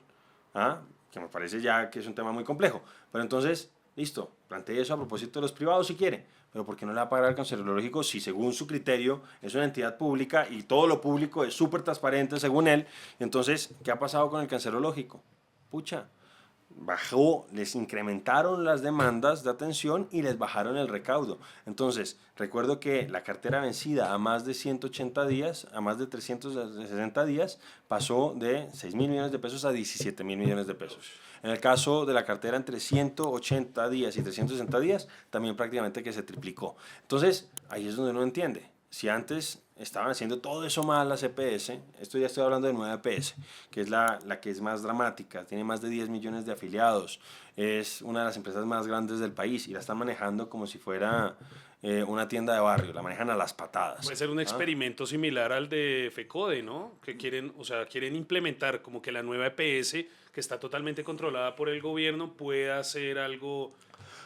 que me parece ya que es un tema muy complejo. Pero entonces, listo, plantee eso a propósito de los privados si quiere, pero ¿por qué no le va a pagar al cancerológico si según su criterio es una entidad pública y todo lo público es súper transparente según él? Entonces, ¿qué ha pasado con el cancerológico? Pucha, les incrementaron las demandas de atención y les bajaron el recaudo. Entonces, recuerdo que la cartera vencida a más de 180 días, a más de 360 días, pasó de 6.000 millones de pesos a 17.000 millones de pesos. En el caso de la cartera entre 180 días y 360 días, también prácticamente que se triplicó. Entonces, ahí es donde uno entiende. Si antes estaban haciendo todo eso mal las EPS, esto ya estoy hablando de nueva EPS, que es la que es más dramática, tiene más de 10 millones de afiliados, es una de las empresas más grandes del país y la están manejando como si fuera una tienda de barrio, la manejan a las patadas. Puede ser un experimento similar al de FECODE, ¿no? Que quieren implementar como que la nueva EPS, que está totalmente controlada por el gobierno, pueda hacer algo.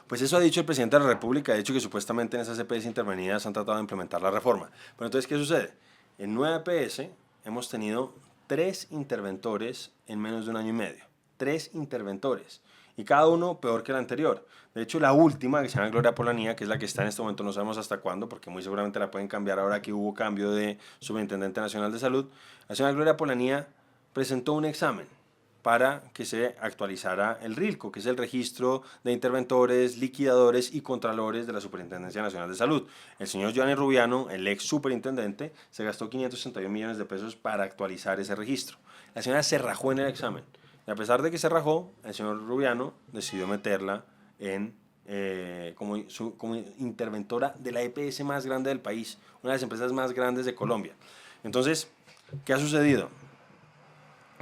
Pues eso ha dicho el presidente de la República, ha dicho que supuestamente en esas EPS intervenidas han tratado de implementar la reforma. Pero entonces, ¿qué sucede? En nueva EPS hemos tenido 3 interventores en menos de 1 año y medio. 3 interventores. Y cada uno peor que el anterior. De hecho, la última, que se llama Gloria Polanía, que es la que está en este momento, no sabemos hasta cuándo, porque muy seguramente la pueden cambiar ahora que hubo cambio de Superintendente Nacional de Salud. La señora Gloria Polanía presentó un examen para que se actualizara el RILCO, que es el registro de interventores, liquidadores y contralores de la Superintendencia Nacional de Salud. El señor Giovanni Rubiano, el ex superintendente, se gastó 561 millones de pesos para actualizar ese registro. La señora se rajó en el examen. Y a pesar de que se rajó, el señor Rubiano decidió meterla como interventora de la EPS más grande del país, una de las empresas más grandes de Colombia. Entonces, ¿Qué ha sucedido?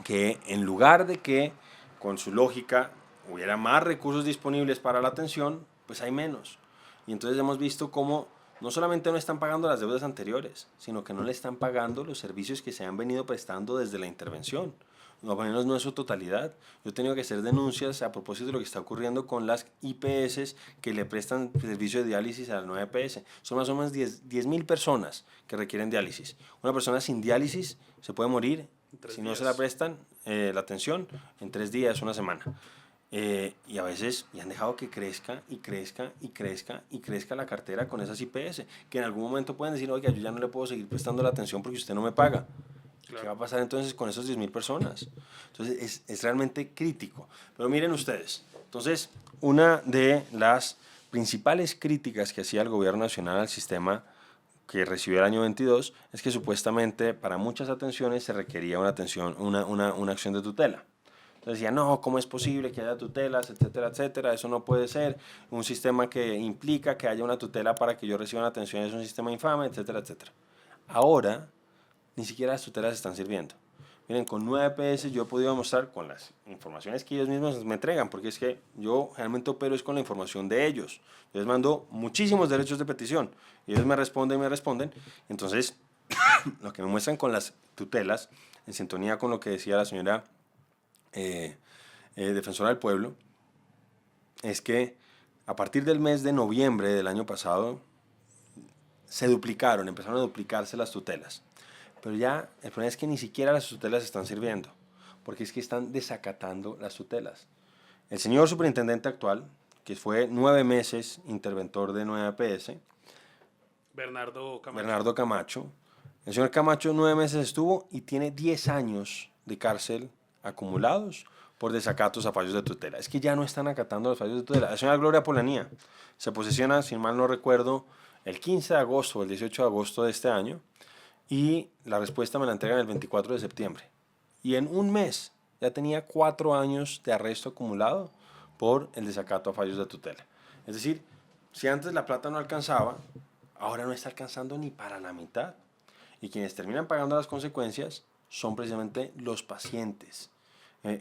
Que en lugar de que con su lógica hubiera más recursos disponibles para la atención, pues hay menos. Y entonces hemos visto cómo no solamente no están pagando las deudas anteriores, sino que no le están pagando los servicios que se han venido prestando desde la intervención. No, al menos no en su totalidad. Yo he tenido que hacer denuncias a propósito de lo que está ocurriendo con las IPS que le prestan servicio de diálisis a la nueva EPS. Son más o menos 10.000 personas que requieren diálisis. Una persona sin diálisis se puede morir si no se la prestan la atención en 3 días, una semana. Y a veces y han dejado que crezca y crezca y crezca y crezca la cartera con esas IPS, que en algún momento pueden decir, oiga, yo ya no le puedo seguir prestando la atención porque usted no me paga. Claro. ¿Qué va a pasar entonces con esos 10.000 personas? Entonces es realmente crítico. Pero miren ustedes, entonces una de las principales críticas que hacía el gobierno nacional al sistema que recibió el año 22 es que supuestamente para muchas atenciones se requería una acción de tutela. Entonces decía, no, ¿cómo es posible que haya tutelas, etcétera, etcétera? Eso no puede ser. Un sistema que implica que haya una tutela para que yo reciba una atención es un sistema infame, etcétera, etcétera. Ahora, ni siquiera las tutelas están sirviendo. Miren, con 9 EPS yo he podido demostrar con las informaciones que ellos mismos me entregan, porque es que yo realmente opero es con la información de ellos. Yo les mando muchísimos derechos de petición, y ellos me responden. Entonces, lo que me muestran con las tutelas, en sintonía con lo que decía la señora defensora del pueblo, es que a partir del mes de noviembre del año pasado empezaron a duplicarse las tutelas. Pero ya el problema es que ni siquiera las tutelas están sirviendo, porque es que están desacatando las tutelas. El señor superintendente actual, que fue 9 meses interventor de 9 APS, Bernardo Camacho, el señor Camacho 9 meses estuvo y tiene 10 años de cárcel acumulados por desacatos a fallos de tutela. Es que ya no están acatando los fallos de tutela. La señora Gloria Polanía se posesiona, si mal no recuerdo, el 15 de agosto o el 18 de agosto de este año, y la respuesta me la entregan el 24 de septiembre. Y en un mes ya tenía 4 años de arresto acumulado por el desacato a fallos de tutela. Es decir, si antes la plata no alcanzaba, ahora no está alcanzando ni para la mitad. Y quienes terminan pagando las consecuencias son precisamente los pacientes,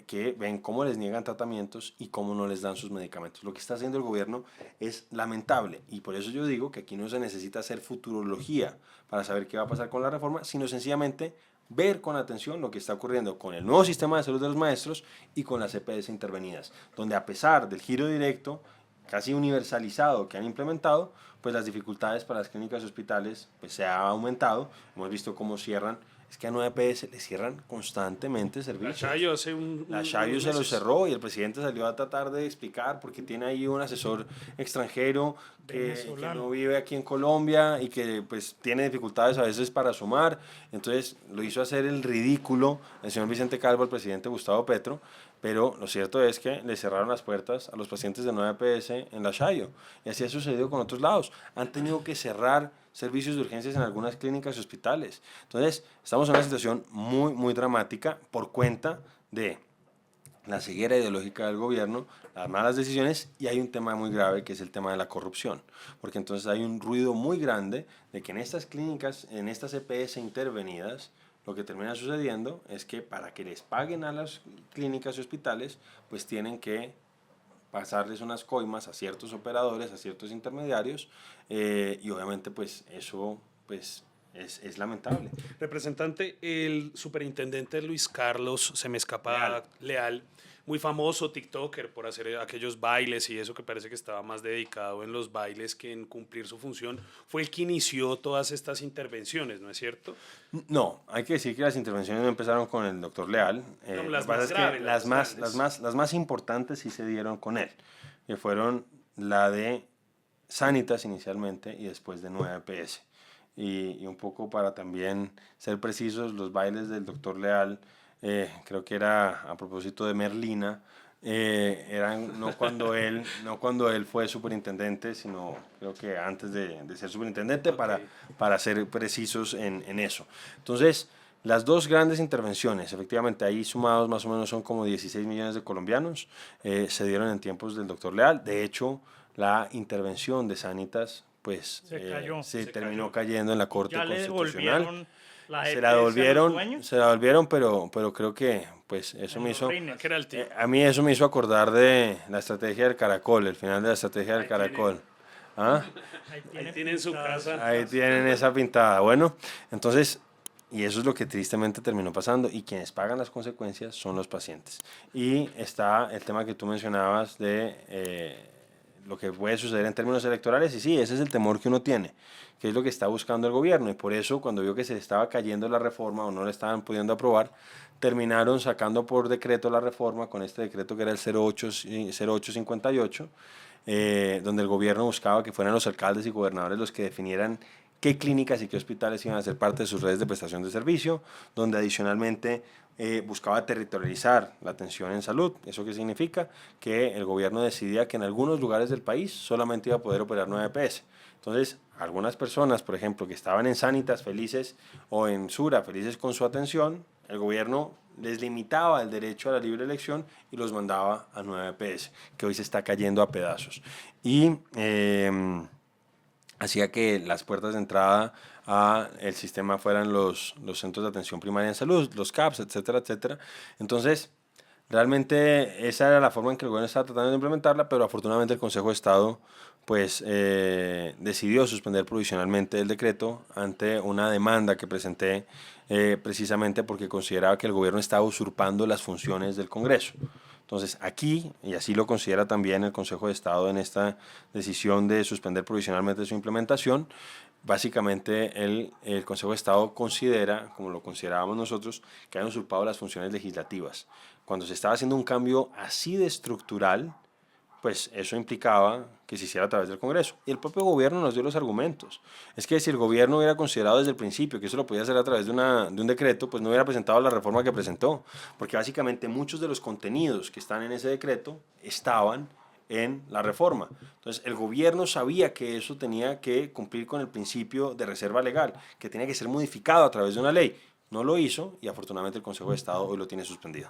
que ven cómo les niegan tratamientos y cómo no les dan sus medicamentos. Lo que está haciendo el gobierno es lamentable, y por eso yo digo que aquí no se necesita hacer futurología para saber qué va a pasar con la reforma, sino sencillamente ver con atención lo que está ocurriendo con el nuevo sistema de salud de los maestros y con las EPS intervenidas, donde a pesar del giro directo casi universalizado que han implementado, pues las dificultades para las clínicas y hospitales pues se ha aumentado. Hemos visto cómo cierran. Es que a 9 EPS le cierran constantemente servicios. La Chayo se lo cerró y el presidente salió a tratar de explicar porque tiene ahí un asesor extranjero que no vive aquí en Colombia y que pues tiene dificultades a veces para sumar. Entonces lo hizo hacer el ridículo el señor Vicente Calvo al presidente Gustavo Petro, pero lo cierto es que le cerraron las puertas a los pacientes de 9 EPS en la Chayo. Y así ha sucedido con otros lados. Han tenido que cerrar servicios de urgencias en algunas clínicas y hospitales. Entonces, estamos en una situación muy, muy dramática por cuenta de la ceguera ideológica del gobierno, las malas decisiones, y hay un tema muy grave que es el tema de la corrupción. Porque entonces hay un ruido muy grande de que en estas clínicas, en estas EPS intervenidas, lo que termina sucediendo es que para que les paguen a las clínicas y hospitales, pues tienen que pasarles unas coimas a ciertos operadores, a ciertos intermediarios, y obviamente pues eso pues es lamentable. Representante, el superintendente Luis Carlos, se me escapa, Leal, muy famoso TikToker por hacer aquellos bailes y eso, que parece que estaba más dedicado en los bailes que en cumplir su función, fue el que inició todas estas intervenciones, ¿no es cierto? No, hay que decir que las intervenciones no empezaron con el doctor Leal. No, las más graves, las más importantes sí se dieron con él, que fueron la de Sanitas inicialmente y después de 9 EPS. Y un poco para también ser precisos, los bailes del doctor Leal, creo que era a propósito de Merlina, eran no cuando él fue superintendente, sino creo que antes de ser superintendente, okay, para ser precisos en eso. Entonces, las dos grandes intervenciones, efectivamente ahí sumados más o menos son como 16 millones de colombianos, se dieron en tiempos del doctor Leal. De hecho, la intervención de Sanitas pues se terminó cayendo en la Corte Constitucional. se la devolvieron, pero creo que pues eso me hizo, a mí eso me hizo acordar de la estrategia del caracol, el final de la estrategia del caracol. ¿Ah? Ahí tienen su casa. Ahí tienen esa pintada. Bueno, entonces, y eso es lo que tristemente terminó pasando, y quienes pagan las consecuencias son los pacientes. Y está el tema que tú mencionabas de lo que puede suceder en términos electorales, y sí, ese es el temor que uno tiene, que es lo que está buscando el gobierno, y por eso cuando vio que se estaba cayendo la reforma o no la estaban pudiendo aprobar, terminaron sacando por decreto la reforma con este decreto que era el 0858, donde el gobierno buscaba que fueran los alcaldes y gobernadores los que definieran qué clínicas y qué hospitales iban a ser parte de sus redes de prestación de servicio, donde adicionalmente buscaba territorializar la atención en salud. ¿Eso qué significa? Que el gobierno decidía que en algunos lugares del país solamente iba a poder operar 9 EPS. Entonces, algunas personas, por ejemplo, que estaban en Sanitas felices o en Sura felices con su atención, el gobierno les limitaba el derecho a la libre elección y los mandaba a 9 EPS, que hoy se está cayendo a pedazos. Y hacía que las puertas de entrada al sistema fueran los centros de atención primaria en salud, los CAPS, etcétera, etcétera. Entonces, realmente esa era la forma en que el gobierno estaba tratando de implementarla, pero afortunadamente el Consejo de Estado pues decidió suspender provisionalmente el decreto ante una demanda que presenté precisamente porque consideraba que el gobierno estaba usurpando las funciones del Congreso. Entonces aquí, y así lo considera también el Consejo de Estado en esta decisión de suspender provisionalmente su implementación, básicamente el Consejo de Estado considera, como lo considerábamos nosotros, que han usurpado las funciones legislativas. Cuando se estaba haciendo un cambio así de estructural, pues eso implicaba que se hiciera a través del Congreso. Y el propio gobierno nos dio los argumentos. Es que si el gobierno hubiera considerado desde el principio que eso lo podía hacer a través de un decreto, pues no hubiera presentado la reforma que presentó. Porque básicamente muchos de los contenidos que están en ese decreto estaban en la reforma. Entonces el gobierno sabía que eso tenía que cumplir con el principio de reserva legal, que tenía que ser modificado a través de una ley. No lo hizo y afortunadamente el Consejo de Estado hoy lo tiene suspendido.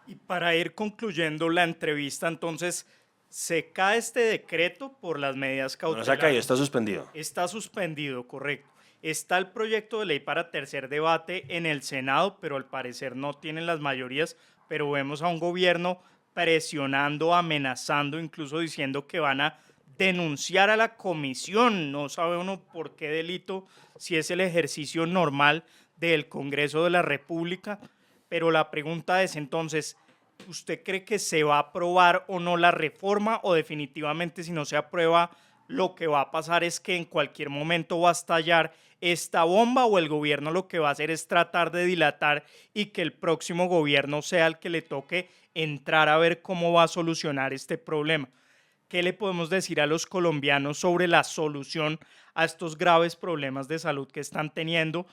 Y para ir concluyendo la entrevista, entonces, se cae este decreto por las medidas cautelares. No se ha caído, está suspendido. Está suspendido, correcto. Está el proyecto de ley para tercer debate en el Senado, pero al parecer no tienen las mayorías, pero vemos a un gobierno presionando, amenazando, incluso diciendo que van a denunciar a la comisión. No sabe uno por qué delito, si es el ejercicio normal del Congreso de la República, pero la pregunta es entonces, ¿usted cree que se va a aprobar o no la reforma o definitivamente si no se aprueba lo que va a pasar es que en cualquier momento va a estallar esta bomba o el gobierno lo que va a hacer es tratar de dilatar y que el próximo gobierno sea el que le toque entrar a ver cómo va a solucionar este problema? ¿Qué le podemos decir a los colombianos sobre la solución a estos graves problemas de salud que están teniendo?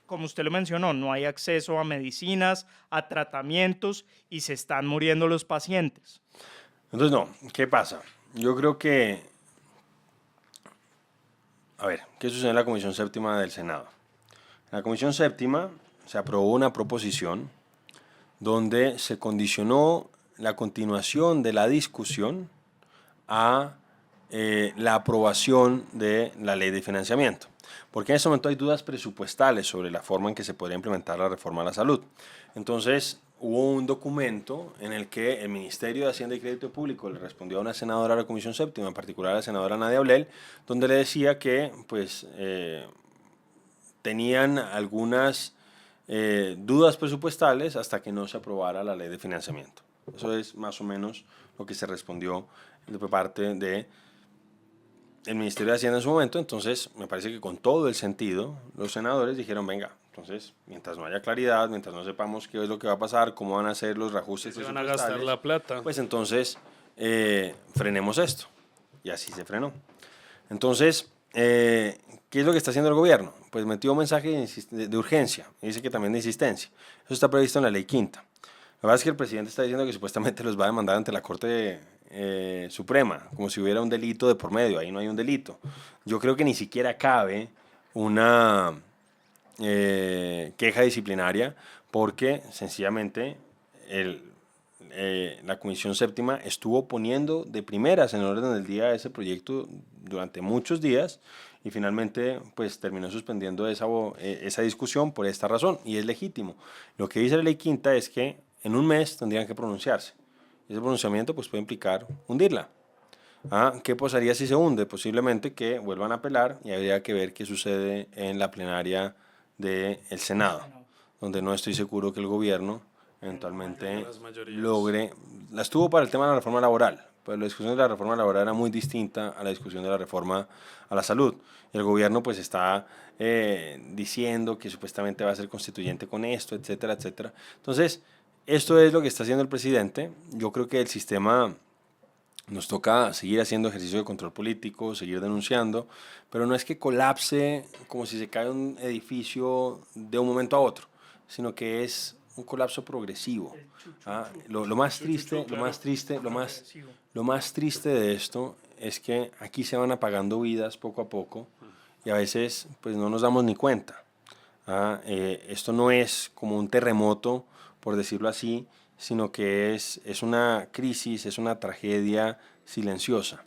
Como usted lo mencionó, no hay acceso a medicinas, a tratamientos y se están muriendo los pacientes. Entonces, no, ¿qué pasa? Yo creo que, a ver, ¿qué sucede en la Comisión Séptima del Senado? En la Comisión Séptima se aprobó una proposición donde se condicionó la continuación de la discusión a la aprobación de la ley de financiamiento. Porque en este momento hay dudas presupuestales sobre la forma en que se podría implementar la reforma a la salud. Entonces, hubo un documento en el que el Ministerio de Hacienda y Crédito Público le respondió a una senadora de la Comisión Séptima, en particular a la senadora Nadia Ollel, donde le decía que pues, tenían algunas dudas presupuestales hasta que no se aprobara la ley de financiamiento. Eso es más o menos lo que se respondió de parte de el Ministerio de Hacienda en su momento. Entonces me parece que con todo el sentido los senadores dijeron venga, entonces mientras no haya claridad, mientras no sepamos qué es lo que va a pasar, cómo van a ser los reajustes se van a gastar la plata, pues entonces frenemos esto, y así se frenó. Entonces ¿qué es lo que está haciendo el gobierno? Pues metió un mensaje de urgencia y dice que también de insistencia. Eso está previsto en la ley quinta. La verdad es que el presidente está diciendo que supuestamente los va a demandar ante la Corte Suprema, como si hubiera un delito de por medio. Ahí no hay un delito. Yo creo que ni siquiera cabe una queja disciplinaria porque sencillamente la Comisión Séptima estuvo poniendo de primeras en el orden del día ese proyecto durante muchos días y finalmente pues terminó suspendiendo esa discusión por esta razón y es legítimo. Lo que dice la ley quinta es que en un mes tendrían que pronunciarse. Ese pronunciamiento pues puede implicar hundirla. ¿Qué pasaría si se hunde? Posiblemente que vuelvan a apelar y habría que ver qué sucede en la plenaria del Senado, donde no estoy seguro que el gobierno eventualmente Las mayorías. logre. La estuvo para el tema de la reforma laboral, pero la discusión de la reforma laboral era muy distinta a la discusión de la reforma a la salud. Y el gobierno pues está diciendo que supuestamente va a ser constituyente con esto, etcétera, etcétera. Entonces, esto es lo que está haciendo el presidente. Yo creo que el sistema nos toca seguir haciendo ejercicio de control político, seguir denunciando, pero no es que colapse como si se cae un edificio de un momento a otro, sino que es un colapso progresivo. Lo más triste, lo más triste de esto es que aquí se van apagando vidas poco a poco y a veces pues no nos damos ni cuenta. Esto no es como un terremoto, por decirlo así, sino que es una crisis, es una tragedia silenciosa.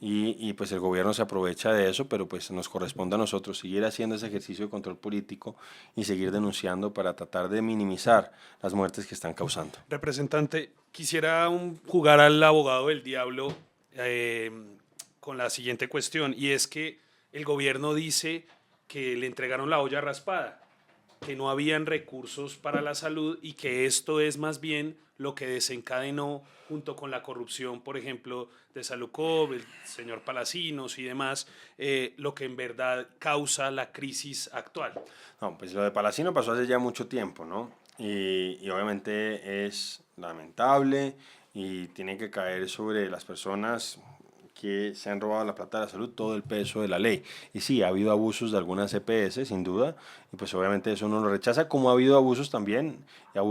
Y pues el gobierno se aprovecha de eso, pero pues nos corresponde a nosotros seguir haciendo ese ejercicio de control político y seguir denunciando para tratar de minimizar las muertes que están causando. Representante, quisiera jugar al abogado del diablo eh, con la siguiente cuestión, y es que el gobierno dice que le entregaron la olla raspada, que no habían recursos para la salud y que esto es más bien lo que desencadenó junto con la corrupción, por ejemplo, de Salucov, el señor Palacinos y demás, lo que en verdad causa la crisis actual. No, pues lo de Palacino pasó hace ya mucho tiempo, ¿no? Y obviamente es lamentable y tiene que caer sobre las personas que se han robado la plata de la salud todo el peso de la ley. Y sí, ha habido abusos de algunas EPS, sin duda, y pues obviamente eso uno lo rechaza, como ha habido abusos también, y ha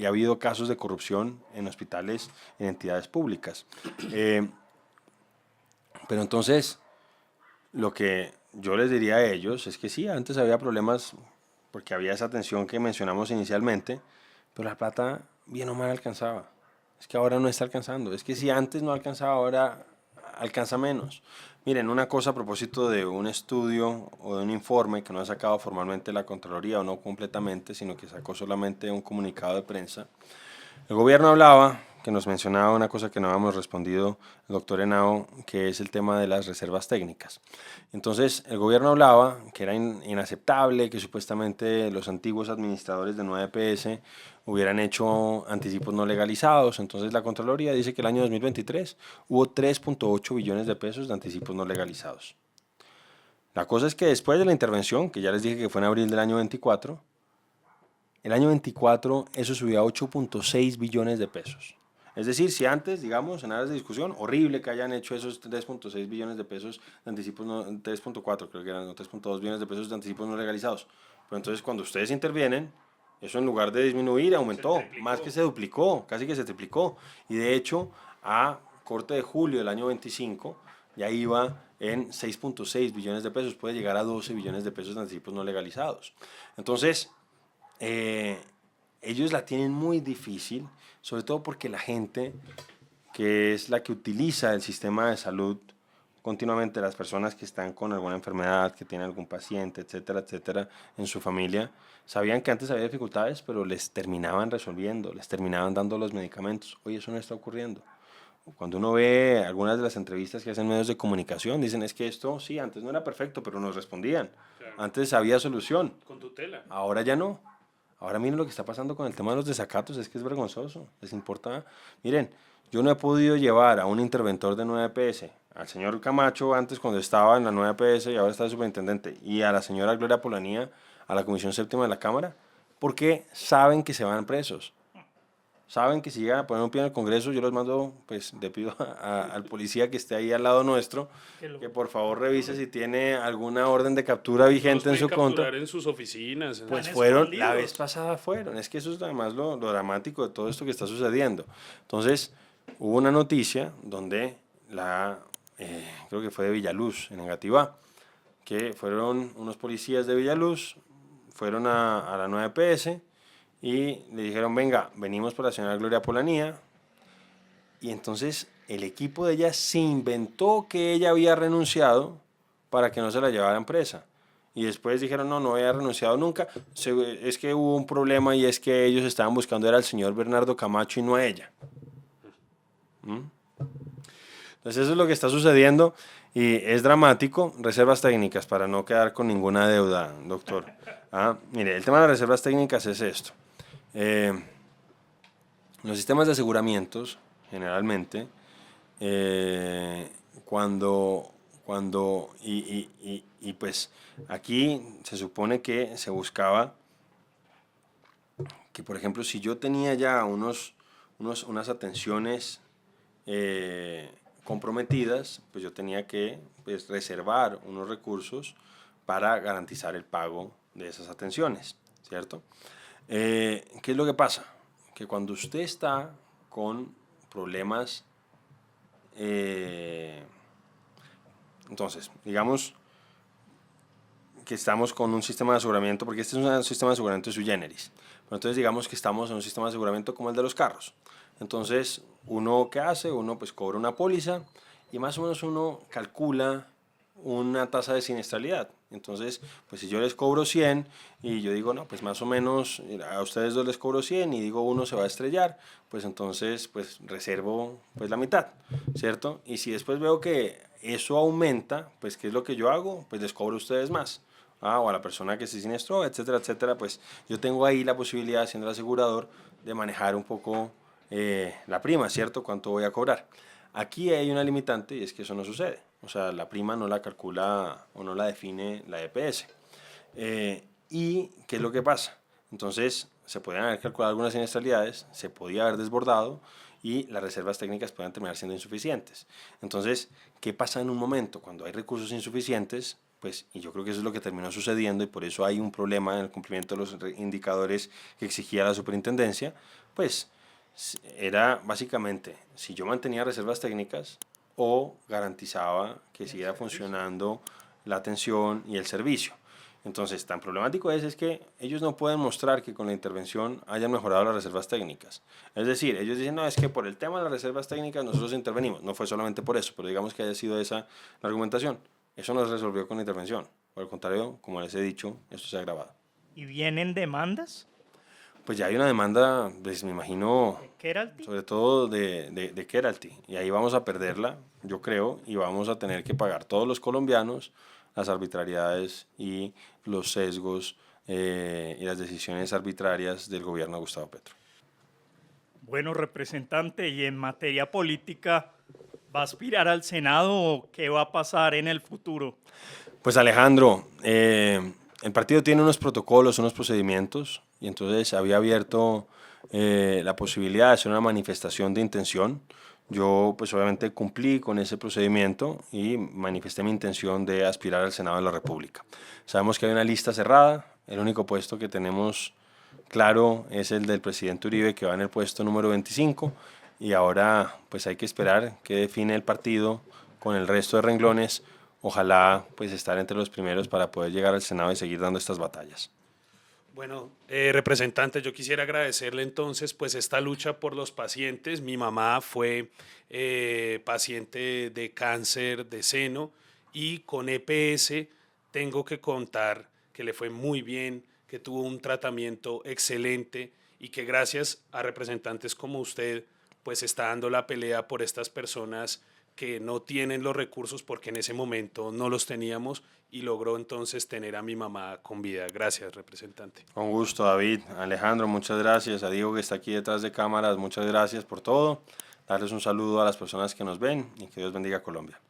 habido casos de corrupción en hospitales, en entidades públicas. Pero entonces, lo que yo les diría a ellos es que sí, antes había problemas porque había esa tensión que mencionamos inicialmente, pero la plata bien o mal alcanzaba. Es que ahora no está alcanzando. Es que si antes no alcanzaba, ahora alcanza menos. Miren, una cosa a propósito de un estudio o de un informe que no ha sacado formalmente la Contraloría o no completamente, sino que sacó solamente un comunicado de prensa. El gobierno hablaba, que nos mencionaba una cosa que no habíamos respondido el doctor Henao, que es el tema de las reservas técnicas. Entonces, el gobierno hablaba que era inaceptable que supuestamente los antiguos administradores de 9PS hubieran hecho anticipos no legalizados. Entonces, la Contraloría dice que el año 2023 hubo 3.8 billones de pesos de anticipos no legalizados. La cosa es que después de la intervención, que ya les dije que fue en abril del año 24, el año 24 eso subió a 8.6 billones de pesos. Es decir, si antes, digamos, en aras de discusión, horrible que hayan hecho esos 3.6 billones de pesos de anticipos, no, 3.4 creo que eran, no, 3.2 billones de pesos de anticipos no legalizados. Pero entonces cuando ustedes intervienen, eso en lugar de disminuir, aumentó, más que se duplicó, casi que se triplicó. Y de hecho, a corte de julio del año 25, ya iba en 6.6 billones de pesos, puede llegar a 12 billones de pesos de anticipos no legalizados. Entonces, ellos la tienen muy difícil, sobre todo porque la gente que es la que utiliza el sistema de salud continuamente, las personas que están con alguna enfermedad, que tienen algún paciente, etcétera, etcétera, en su familia, sabían que antes había dificultades, pero les terminaban resolviendo, les terminaban dando los medicamentos. Hoy eso no está ocurriendo. Cuando uno ve algunas de las entrevistas que hacen medios de comunicación, dicen es que esto sí, antes no era perfecto, pero nos respondían. Claro. Antes había solución. Con tutela. Ahora ya no. Ahora miren lo que está pasando con el tema de los desacatos, es que es vergonzoso, les importa. Miren, yo no he podido llevar a un interventor de 9PS, al señor Camacho antes cuando estaba en la 9PS y ahora está de superintendente, y a la señora Gloria Polanía, a la Comisión Séptima de la Cámara, porque saben que se van presos. Saben que si llegan a poner un pie en el Congreso, yo los mando, pues le pido al policía que esté ahí al lado nuestro, que por favor revise si tiene alguna orden de captura vigente en su contra. En sus oficinas. Pues fueron, la vez pasada fueron. Es que eso es además lo dramático de todo esto que está sucediendo. Entonces, hubo una noticia donde creo que fue de Villaluz, en Engativá, que fueron unos policías de Villaluz, fueron a la 9PS y le dijeron, venga, venimos por la señora Gloria Polanía, y entonces el equipo de ella se inventó que ella había renunciado para que no se la llevaran presa. Y después dijeron, no, no había renunciado nunca, es que hubo un problema y es que ellos estaban buscando era al señor Bernardo Camacho y no a ella. ¿Mm? Entonces eso es lo que está sucediendo y es dramático. Reservas técnicas, para no quedar con ninguna deuda, doctor. Mire, el tema de las reservas técnicas es esto. Los sistemas de aseguramientos, generalmente, pues aquí se supone que se buscaba que, por ejemplo, si yo tenía ya unas atenciones comprometidas, pues yo tenía que pues, reservar unos recursos para garantizar el pago de esas atenciones, ¿cierto? ¿Qué es lo que pasa? Que cuando usted está con problemas, entonces, digamos que estamos con un sistema de aseguramiento, porque este es un sistema de aseguramiento sui generis, pero entonces digamos que estamos en un sistema de aseguramiento como el de los carros. Entonces, ¿uno qué hace? Uno pues cobra una póliza y más o menos uno calcula una tasa de siniestralidad. Entonces, pues si yo les cobro 100 y yo digo, no, pues más o menos a ustedes dos les cobro 100 y digo uno se va a estrellar, pues entonces pues reservo pues la mitad, ¿cierto? Y si después veo que eso aumenta, pues ¿qué es lo que yo hago? Pues les cobro a ustedes más. O a la persona que se siniestró, etcétera, etcétera, pues yo tengo ahí la posibilidad, siendo el asegurador, de manejar un poco la prima, ¿cierto? ¿Cuánto voy a cobrar? Aquí hay una limitante y es que eso no sucede. O sea, la prima no la calcula o no la define la EPS. ¿Y qué es lo que pasa? Entonces, se podían haber calculado algunas siniestralidades, se podía haber desbordado y las reservas técnicas pueden terminar siendo insuficientes. Entonces, ¿qué pasa en un momento? Cuando hay recursos insuficientes, pues, y yo creo que eso es lo que terminó sucediendo y por eso hay un problema en el cumplimiento de los indicadores que exigía la superintendencia, pues era básicamente si yo mantenía reservas técnicas o garantizaba que siguiera funcionando la atención y el servicio. Entonces, tan problemático es que ellos no pueden mostrar que con la intervención hayan mejorado las reservas técnicas. Es decir, ellos dicen, no, es que por el tema de las reservas técnicas nosotros intervenimos. No fue solamente por eso, pero digamos que haya sido esa la argumentación. Eso no se resolvió con la intervención. Por el contrario, como les he dicho, esto se ha agravado. ¿Y vienen demandas? Pues ya hay una demanda, pues me imagino, ¿De Keralty? sobre todo de Keralty. Y ahí vamos a perderla, yo creo, y vamos a tener que pagar todos los colombianos las arbitrariedades y los sesgos y las decisiones arbitrarias del gobierno de Gustavo Petro. Bueno, representante, y en materia política, ¿va a aspirar al Senado o qué va a pasar en el futuro? Pues Alejandro, el partido tiene unos protocolos, unos procedimientos, y entonces había abierto la posibilidad de hacer una manifestación de intención. Yo pues obviamente cumplí con ese procedimiento y manifesté mi intención de aspirar al Senado de la República. Sabemos que hay una lista cerrada, el único puesto que tenemos claro es el del presidente Uribe, que va en el puesto número 25, y ahora pues hay que esperar que define el partido con el resto de renglones. Ojalá pues estar entre los primeros para poder llegar al Senado y seguir dando estas batallas. Bueno, representante, yo quisiera agradecerle entonces pues esta lucha por los pacientes. Mi mamá fue paciente de cáncer de seno y con EPS tengo que contar que le fue muy bien, que tuvo un tratamiento excelente y que gracias a representantes como usted pues está dando la pelea por estas personas que no tienen los recursos porque en ese momento no los teníamos y logró entonces tener a mi mamá con vida. Gracias, representante. Con gusto, David. Alejandro, muchas gracias. A Diego, que está aquí detrás de cámaras, muchas gracias por todo. Darles un saludo a las personas que nos ven y que Dios bendiga a Colombia.